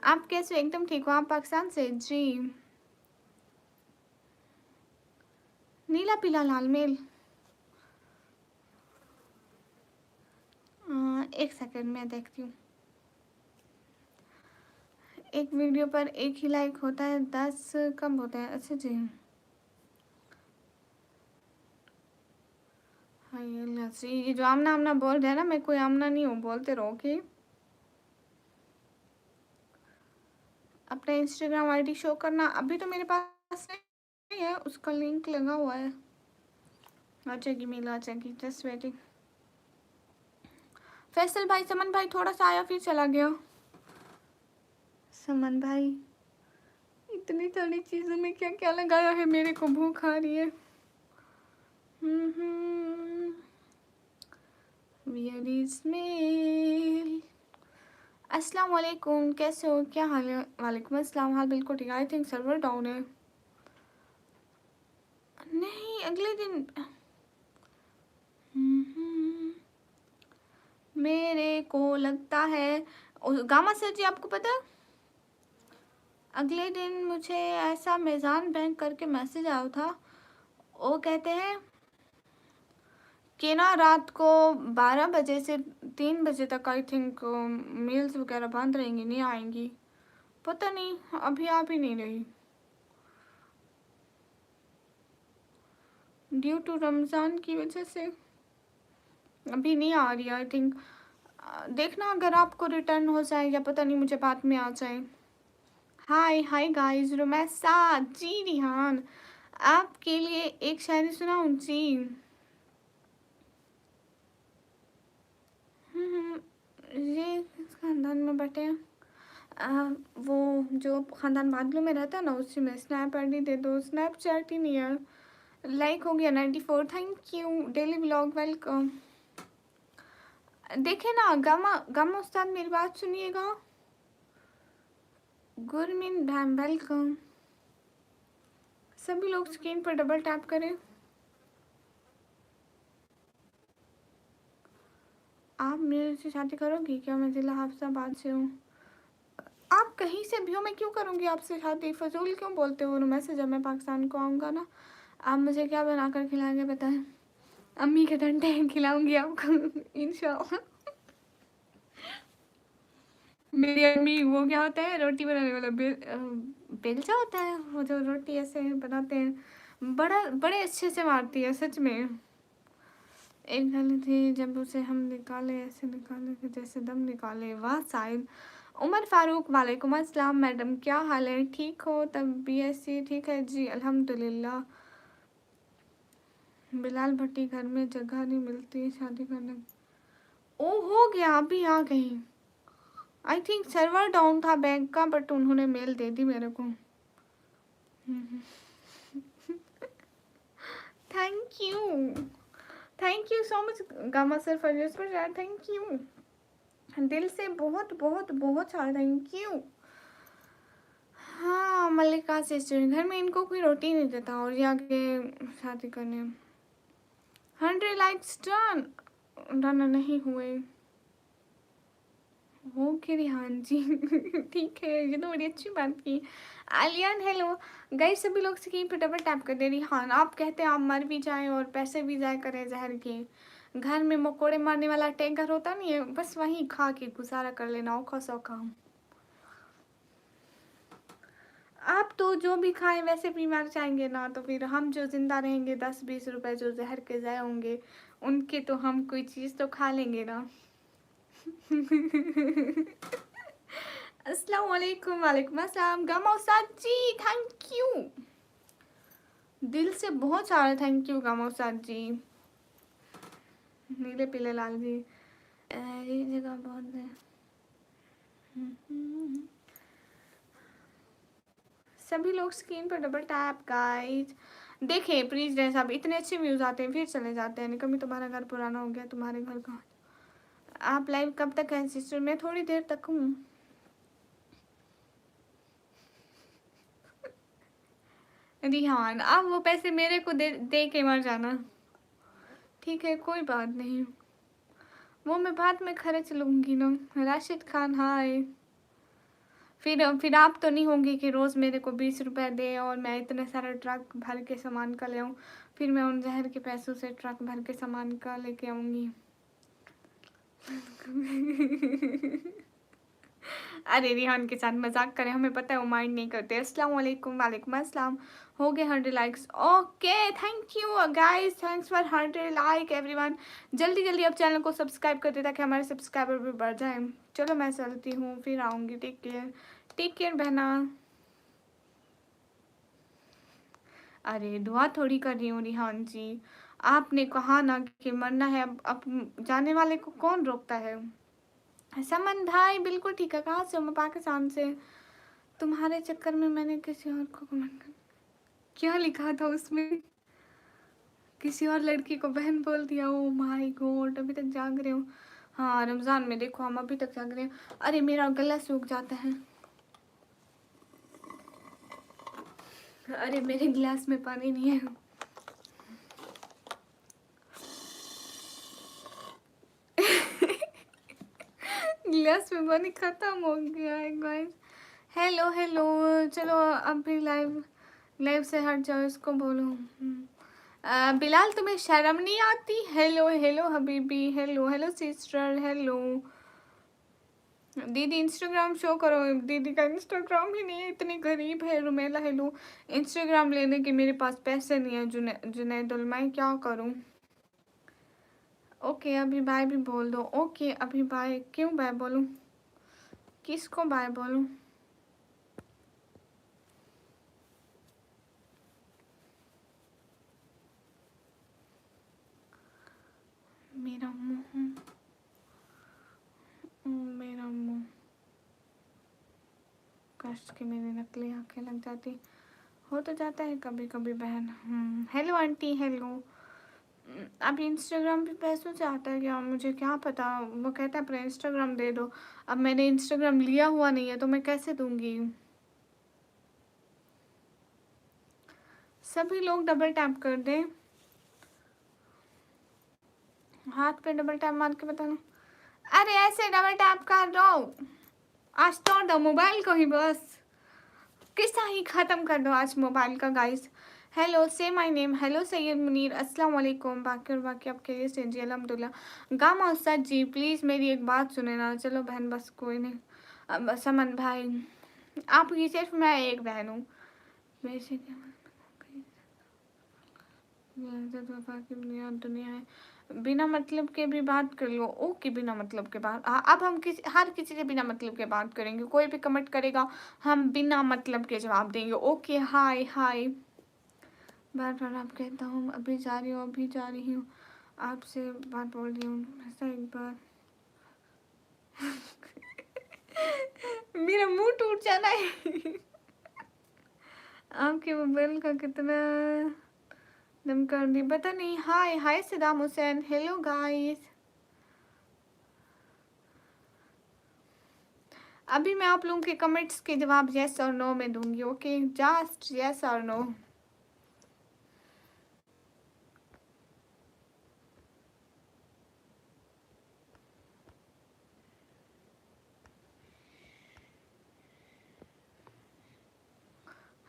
आप कैसे हो? एकदम ठीक हो। आप पाकिस्तान से जी? नीला पीला लाल मेल। एक सेकंड मैं देखती हूँ। एक वीडियो पर एक ही लाइक होता है, 10 कम होते हैं। अच्छा जी। हाँ ये जो आमना आमना बोल रहे हैं ना, मैं कोई आमना नहीं हूँ, बोलते रहो कि अपना इंस्टाग्राम आईडी शो करना। अभी तो मेरे पास नहीं है, उसका लिंक लगा हुआ है, आ जाएगी मेल, आ जाएगी, जस्ट वेटिंग। फैसल भाई, समन भाई थोड़ा सा आया फिर चला गया। समन भाई इतनी सारी चीज़ों में क्या क्या लगाया है, मेरे को भूख आ रही है। Where is mail? अस्सलाम वालेकुम, कैसे हो? क्या हाल है? वालेकुम अस्सलाम, हाल बिल्कुल ठीक है। आई थिंक सर्वर डाउन है। नहीं अगले दिन। मेरे को लगता है गामा सर जी आपको पता है, अगले दिन मुझे ऐसा मेज़ान बैंक करके मैसेज आया था। वो कहते हैं कि ना रात को 12 बजे से 3 बजे तक आई थिंक मेल्स वगैरह बंद रहेंगी, नहीं आएंगी। पता नहीं अभी आ भी नहीं रही, ड्यू टू रमज़ान की वजह से अभी नहीं आ रही आई थिंक। देखना अगर आपको रिटर्न हो जाए या पता नहीं मुझे बाद में आ जाए। हाय हाय गाइस, रोमैसा जी। रिहान आपके लिए एक शायरी सुनाऊं जी? ये किस खानदान में बैठे हैं? वो जो खानदान बादलों में रहता है ना, उसी में स्नैप आईडी दे दो। स्नैपचैट ही नहीं है। लाइक हो गया 94, thank you. Daily vlog welcome. देखे ना गामा गामा उस्ताद, मेरी बात सुनिएगा। गुरमीन मैम वेलकम। सभी लोग स्क्रीन पर डबल टैप करें। आप मेरे से शादी करोगी क्या? मैं जिला हाफसाबाद से हूँ। आप कहीं से भी हो, मैं क्यों करूँगी आपसे शादी? फजूल क्यों बोलते हो उनमें से? जब मैं पाकिस्तान को आऊँगा ना, आप मुझे क्या बना कर खिलाएंगे बताएं? अम्मी के डंडे खिलाऊंगी आपको इंशाल्लाह। मेरी अम्मी वो क्या होता है, रोटी बनाने वाला बेलचा होता है, वो जो रोटी ऐसे बनाते हैं, बड़े अच्छे से मारती है सच में। एक गल थी जब उसे हम निकाले, ऐसे निकाले कि जैसे दम निकाले। वाह साहिब। उमर फारूक वालेकुम अस्सलाम मैडम, क्या हाल है? ठीक हो? तब BSc ठीक है जी अल्हम्दुलिल्लाह। बिलाल भट्टी घर में जगह नहीं मिलती शादी करने। ओ हो गया, अभी आ गई। आई थिंक सर्वर डाउन था बैंक का, बट उन्होंने मेल दे दी मेरे को। Thank you, thank you so much gamma sir for your पर, थैंक यू दिल से, बहुत बहुत बहुत सारा थैंक यू। हाँ मल्लिका सिस्टर, घर में इनको कोई रोटी नहीं देता और ये आगे शादी करने। 100 लाइक्स डन, डन नहीं हुए। ओके रिहान जी ठीक है, ये तो बड़ी अच्छी बात की। आलियान हेलो गाइस, सभी लोग स्क्रीन पर डबल टैप कर दे। रिहान आप कहते हैं आप मर भी जाएं और पैसे भी जाया करें जहर के। घर में मकोड़े मारने वाला टैंकर होता नहीं है, बस वहीं खा के गुजारा कर लेना औखा सौखा। आप तो जो भी खाएं वैसे भी मर जाएंगे ना, तो फिर हम जो जिंदा रहेंगे 10-20 रुपए जो जहर के जाए होंगे, उनके तो हम कोई चीज़ तो खा लेंगे ना। अस्सलाम वालेकुम। वालेकुम अस्सलाम गमा उस्ताद जी, थैंक यू दिल से, बहुत सारा थैंक यू गमा उस्ताद जी। नीले पीले लाल जी, ये जगह बहुत है। सभी लोग स्क्रीन पर डबल टैप गाइस। देखिए प्लीज ड्रेस, अब इतने अच्छे व्यूज आते हैं फिर चले जाते हैं। कभी तुम्हारा घर पुराना हो गया, तुम्हारे घर का। आप लाइव कब तक हैं सिस्टर? मैं थोड़ी देर तक हूँ। रिहान आप वो पैसे मेरे को दे के मर जाना, ठीक है? कोई बात नहीं, वो मैं बाद में खर्च लूँगी ना। राशिद खान हाय। फिर आप तो नहीं होंगी कि रोज़ मेरे को 20 रुपए दे और मैं इतने सारा ट्रक भर के सामान का ले आऊँ, फिर मैं उन जहर के पैसों से ट्रक भर के सामान का लेके आऊँगी। अरे रिहान के साथ मजाक करें, हमें पता है वो माइंड नहीं करते। अस्सलाम वालेकुम। वालेकुम अस्सलाम। हो गए 100 likes, okay thank you guys, thanks for 100 like everyone. जल्दी जल्दी अब चैनल को सब्सक्राइब कर दे ताकि हमारे सब्सक्राइबर भी बढ़ जाए। चलो मैं चलती हूँ, फिर आऊँगी। टेक केयर बहना। अरे दुआ थोड़ी कर रही हूँ रिहान जी, आपने कहा ना कि मरना है, अब जाने वाले को कौन रोकता है? समन भाई बिल्कुल ठीक है। कहाँ से हो? मैं पाकिस्तान से। तुम्हारे चक्कर में मैंने किसी और को कमेंट कर, क्या लिखा था उसमें? किसी और लड़की को बहन बोल दिया। ओ माय गॉड, अभी तक जाग रहे हो? हाँ रमज़ान में देखो हम अभी तक जाग रहे हैं। अरे मेरा गला सूख जाता है। अरे मेरे गिलास में पानी नहीं है। गिलास में पानी खत्म हो गया है गाइस। हेलो हेलो, चलो अभी लाइव से हट जाओ, इसको बोलो। बिलाल तुम्हें शर्म नहीं आती? Hello hello Habibi, hello hello sister, hello. दीदी इंस्टाग्राम शो करो। दीदी का इंस्टाग्राम ही नहीं है, इतनी गरीब है। रुमेला हेलो, इंस्टाग्राम लेने के मेरे पास पैसे नहीं है। जुनैदुल मैं क्या करूं? ओके अभी बाय भी बोल दो। ओके अभी बाय, क्यों बाय बोलूं? किसको बाय बोलूं? मेरा मुंह, मेरा मुंह, कष्ट की मेरी नकली आंखें लग जाती। हो तो जाता है कभी कभी बहन। Hello aunty, hello. अब इंस्टाग्राम पे पैसों से आता है क्या? मुझे क्या पता। वो कहता है अपना इंस्टाग्राम दे दो। अब मैंने इंस्टाग्राम लिया हुआ नहीं है तो मैं कैसे दूंगी? सभी लोग डबल टैप कर दें, हाथ पे डबल टैप मार के बताना। अरे ऐसे डबल टैप कर दो, आज तोड़ दो मोबाइल को ही, बस किस्सा ही ख़त्म कर दो आज मोबाइल का गाइस। हेलो से my name, hello Syed Munir, अस्सलाम वालेकुम। बाकी और बाकी आप कैसे से जी? अल्हम्दुलिल्लाह। गामा उस्ताद जी प्लीज़ मेरी एक बात सुने ना। चलो बहन बस कोई नहीं। अब समन भाई आपकी सिर्फ मैं एक बहन हूँ वैसे क्या की दुनिया है, बिना मतलब के भी बात कर लो। ओके बिना मतलब के बात, अब हम किसी हर किसी से बिना मतलब के बात करेंगे, कोई भी कमेंट करेगा हम बिना मतलब के जवाब देंगे। ओके हाय हाय, बार बार आप कहता हूँ अभी जा रही हूँ, अभी जा रही हूँ, आपसे बात बोल रही हूँ ऐसा एक बार मेरा मुंह टूट जाना है आपके मोबाइल का कितना दम कर दी पता नहीं। हाय हाय सदाम हुसैन, हेलो गाइस। अभी मैं आप लोगों के कमेंट्स के जवाब यस और नो में दूंगी। ओके जस्ट यस और नो।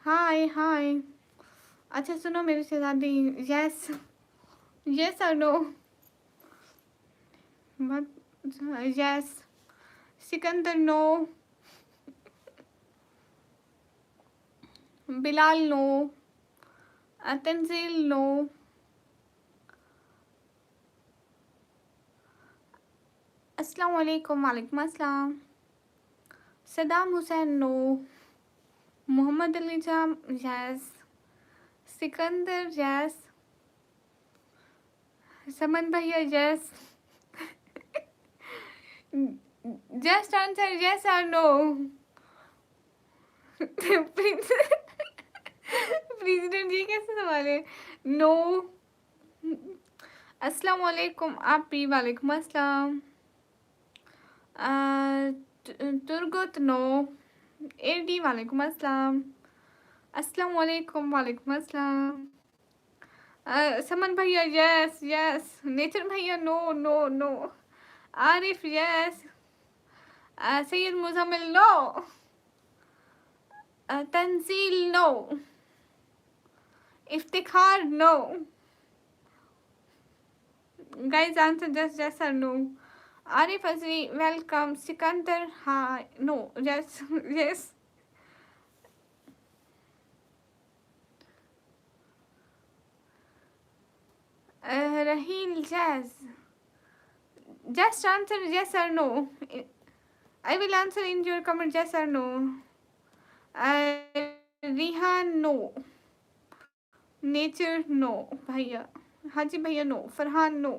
हाय हाय, अच्छा सुनो मेरी शहजादी, यस यस और नो मत, yes Sikandar no, Bilal no, Tanzeel no, अस्सलाम वालेकुम, वालेकुम अस्सलाम, Saddam Hussain no, Mohammad Ali Jam yes, Sikandar yes, Saman भैया यस, जस्ट आंसर यस और नो प्रेसिडेंट जी कैसे सवाल है? नो। अस्सलाम वालेकुम, आप भी वालेकुम अस्सलाम। तुर्गत नो, एडी वालेकुम अस्सलाम, अस्सलाम वालेकुम, वालेकुम अस्सलाम। समन भैया यस यस, नेचर भैया no no no, Arif yes, Syed Muzammil no, Tanzeel no, Iftikhar no. Guys answer just yes और no. Arif Azri welcome, Sikandar hi no yes yes, Raheel Jazz. Just answer yes or no. I will answer in your comment yes or no. Rihan no. Nature no. भैया हाजी भैया no. फरहान no.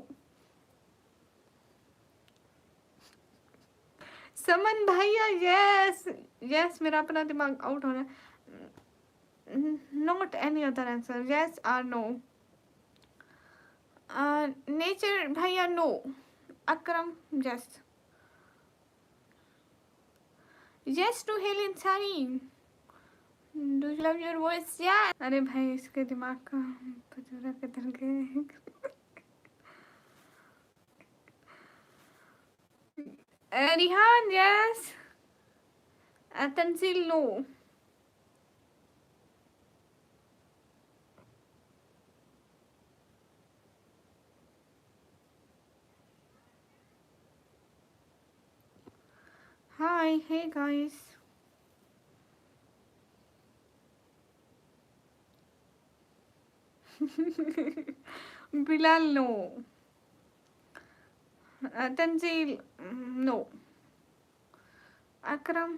समन भैया yes yes, मेरा अपना दिमाग आउट हो रहा है. Not any other answer. Yes or no. Nature भैया no. Akram yes. Yes to Helen Sari. Do you love your voice? Yeah. अरे भाई इसके दिमाग का पचूरा कतल गए. Rihan yes. Tanzeel no. Hi, hey guys. Bilal no. Tanzil no. Akram.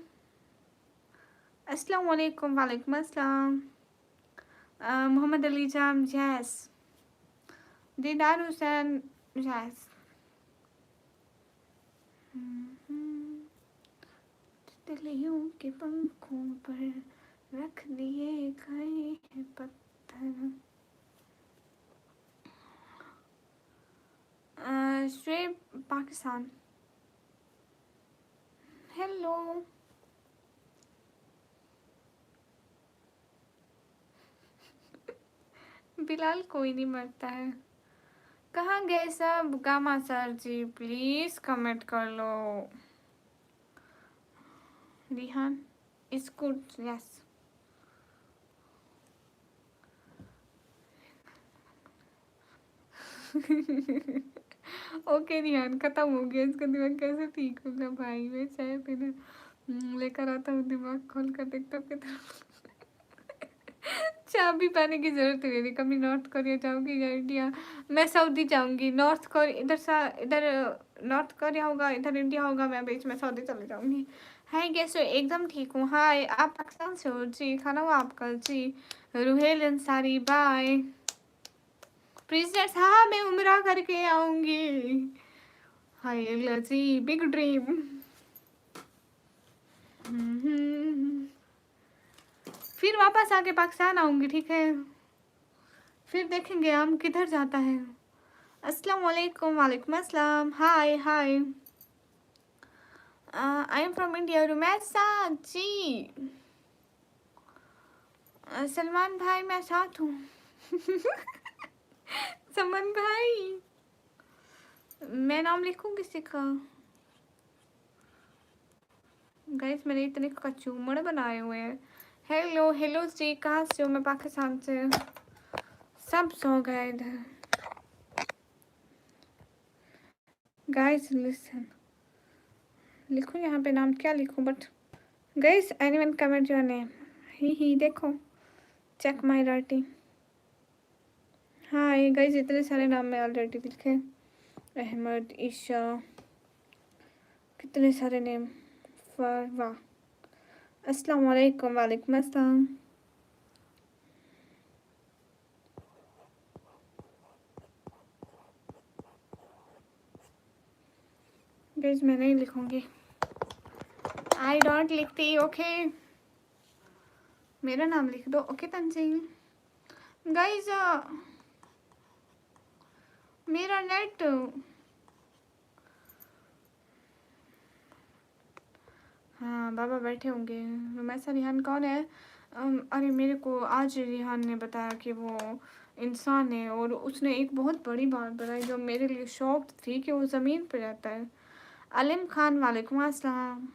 Assalamu alaikum, walaikum assalam. Muhammad Ali Jam yes. Didar Hussain yes. तितलियों के पंखों पर रख दिए गए हैं पत्थर. Shreya Pakistan. Hello. बिलाल कोई नहीं मरता है। कहाँ गए सब? Gama sir ji please comment कर लो। Rihan is good, yes. Okay Rihan, खत्म हो गया इसका दिमाग, कैसे ठीक होगा भाई? मैं चाय पीने लेकर आता हूँ, दिमाग खोल कर देखता हूँ कितना। चाबी पाने की जरूरत है मेरी। कभी नॉर्थ कोरिया जाऊंगी या इंडिया? मैं सऊदी जाऊंगी। नॉर्थ कोरिया इधर सा, इधर नॉर्थ कोरिया होगा, इधर इंडिया होगा, मैं बीच में सऊदी चले जाऊंगी। हाय कैसे हो? एकदम ठीक हूँ। हाय, आप पाकिस्तान से हो जी? खाना हुआ आपका जी? रुहेल अंसारी बाय। प्रिंसेस हाँ मैं उम्रा करके आऊंगी। हाय जी, बिग ड्रीम। फिर वापस आके पाकिस्तान आऊंगी, ठीक है? फिर देखेंगे हम किधर जाता है। अस्सलाम वालेकुम। वालेकुम अस्सलाम। Hi hi. I am from India. Rumaisa ji. Salman भाई मैं साथ हूँ। सलमान भाई, मैं नाम लिखूँ किसी का? गाइस मैंने इतने कचूमड़ बनाए हुए हैं। हेलो हेलो जी, कहाँ से हो? मैं पाकिस्तान से। सब सो गए इधर। गाइस लिसन, लिखूँ यहाँ पे नाम? क्या लिखूँ? But guys anyone comment your name? ही देखो, चेक माय राइटिंग। हाँ ये गाइस इतने सारे नाम मैं ऑलरेडी लिखे। अहमद, ईशा, कितने सारे नेम। फरवा, अस्सलाम वालेकुम। वालेकुम अस्सलाम। गाइस मैं नहीं लिखूंगी, आई डोंट लिखती। ओके मेरा नाम लिख दो। ओके तंजील। गाइस मेरा नेट, हाँ बाबा बैठे होंगे। रुमैसा रिहान कौन है? अरे मेरे को आज रिहान ने बताया कि वो इंसान है, और उसने एक बहुत बड़ी बात बताई जो मेरे लिए शॉक थी, कि वो ज़मीन पर रहता है। अलीम खान वालेकुम अस्सलाम।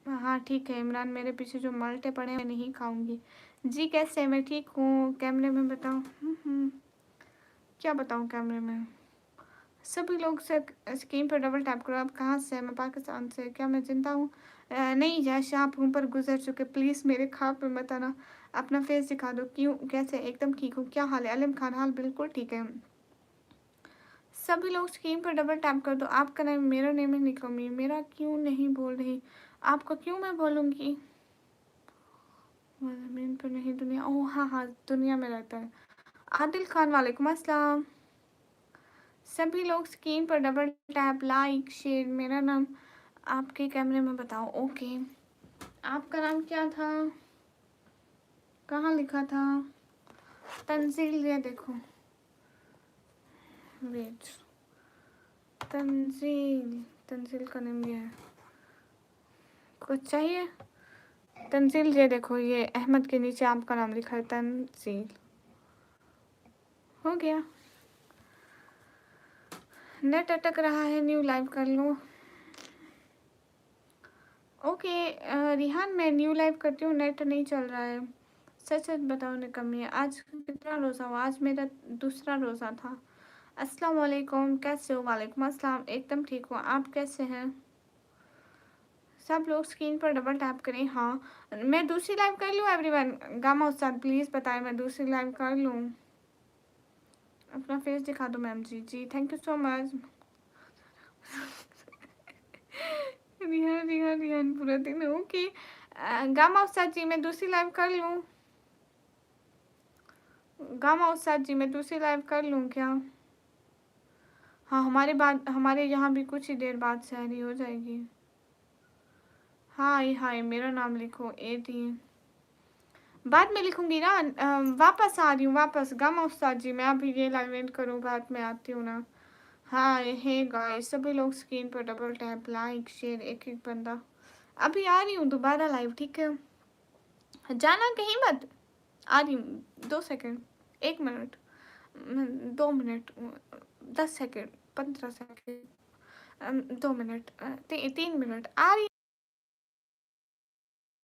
हाँ ठीक है इमरान, मेरे पीछे जो माल्टे पड़े हैं मैं नहीं खाऊंगी। जी कैसे? मैं ठीक हूँ। कैमरे में बताऊँ? क्या बताऊँ कैमरे में? सभी लोग से स्क्रीन पर डबल टैप करो। आप कहाँ से? मैं पाकिस्तान से। क्या मैं जिंदा हूँ? नहीं जैसे आप ऊपर गुजर चुके, प्लीज़ मेरे ख्वाब में मत आना। अपना फेस दिखा दो। क्यों कैसे? एकदम ठीक हूँ। क्या हाल है? अलीम खान हाल बिल्कुल ठीक है। सभी लोग स्क्रीन पर डबल टैप कर दो। आपका नेम, मेरा नेम है निकोमी। मेरा क्यों नहीं बोल रही? आपका क्यों मैं बोलूँगी? ज़मीन पर नहीं दुनिया, ओह हाँ हाँ दुनिया में रहता है। आदिल खान वालेकुम अस्सलाम। सभी लोग स्क्रीन पर डबल टैप, लाइक शेयर। मेरा नाम आपके कैमरे में बताओ। ओके आपका नाम क्या था? कहाँ लिखा था? तंजील, ये देखो। वेट, तंजील, तंजील का नेम ये है। कुछ चाहिए? तंजील ये देखो, ये अहमद के नीचे आपका नाम लिखा है, तंजील। हो गया। नेट अटक रहा है, न्यू लाइव कर लो। ओके रिहान मैं न्यू लाइव करती हूँ, नेट नहीं चल रहा है। सच सच बताओ निकम्मी, आज कितना रोज़ा हुआ? आज मेरा दूसरा रोज़ा था। अस्सलाम वालेकुम, कैसे हो? वालेकुम अस्सलाम, एकदम ठीक हूँ। आप कैसे हैं? सब लोग स्क्रीन पर डबल टैप करें। हाँ मैं दूसरी लाइव कर लूँ एवरीवन? गामा उस्ताद प्लीज़ बताएं, मैं दूसरी लाइव कर लूँ? अपना फेस दिखा दो मैम जी। जी thank you so much. Rihan Rihan Rihan पूरा दिन। ओके गामा उस्ताद जी मैं दूसरी लाइव कर लूँ? गामा उस्ताद जी मैं दूसरी लाइव कर लूँ क्या? हाँ हमारे यहाँ भी कुछ ही देर बाद सहरी हो जाएगी। हाय हाय मेरा नाम लिखो। ए टी बाद में लिखूंगी ना। वापस आ रही हूँ वापस। गामा उस्ताद जी मैं अभी ये लाइव एंड करूँ, बाद में आती हूँ ना। हाय हे गाइस, सभी लोग स्क्रीन पर डबल टैप, लाइक शेयर, एक एक बंदा। अभी आ रही हूँ दोबारा लाइव, ठीक है? जाना कहीं मत। आ रही हूँ, 2 second, 1 minute, 2 minute, 10 second, 15 second, 2 minute, 3 minute, आ रही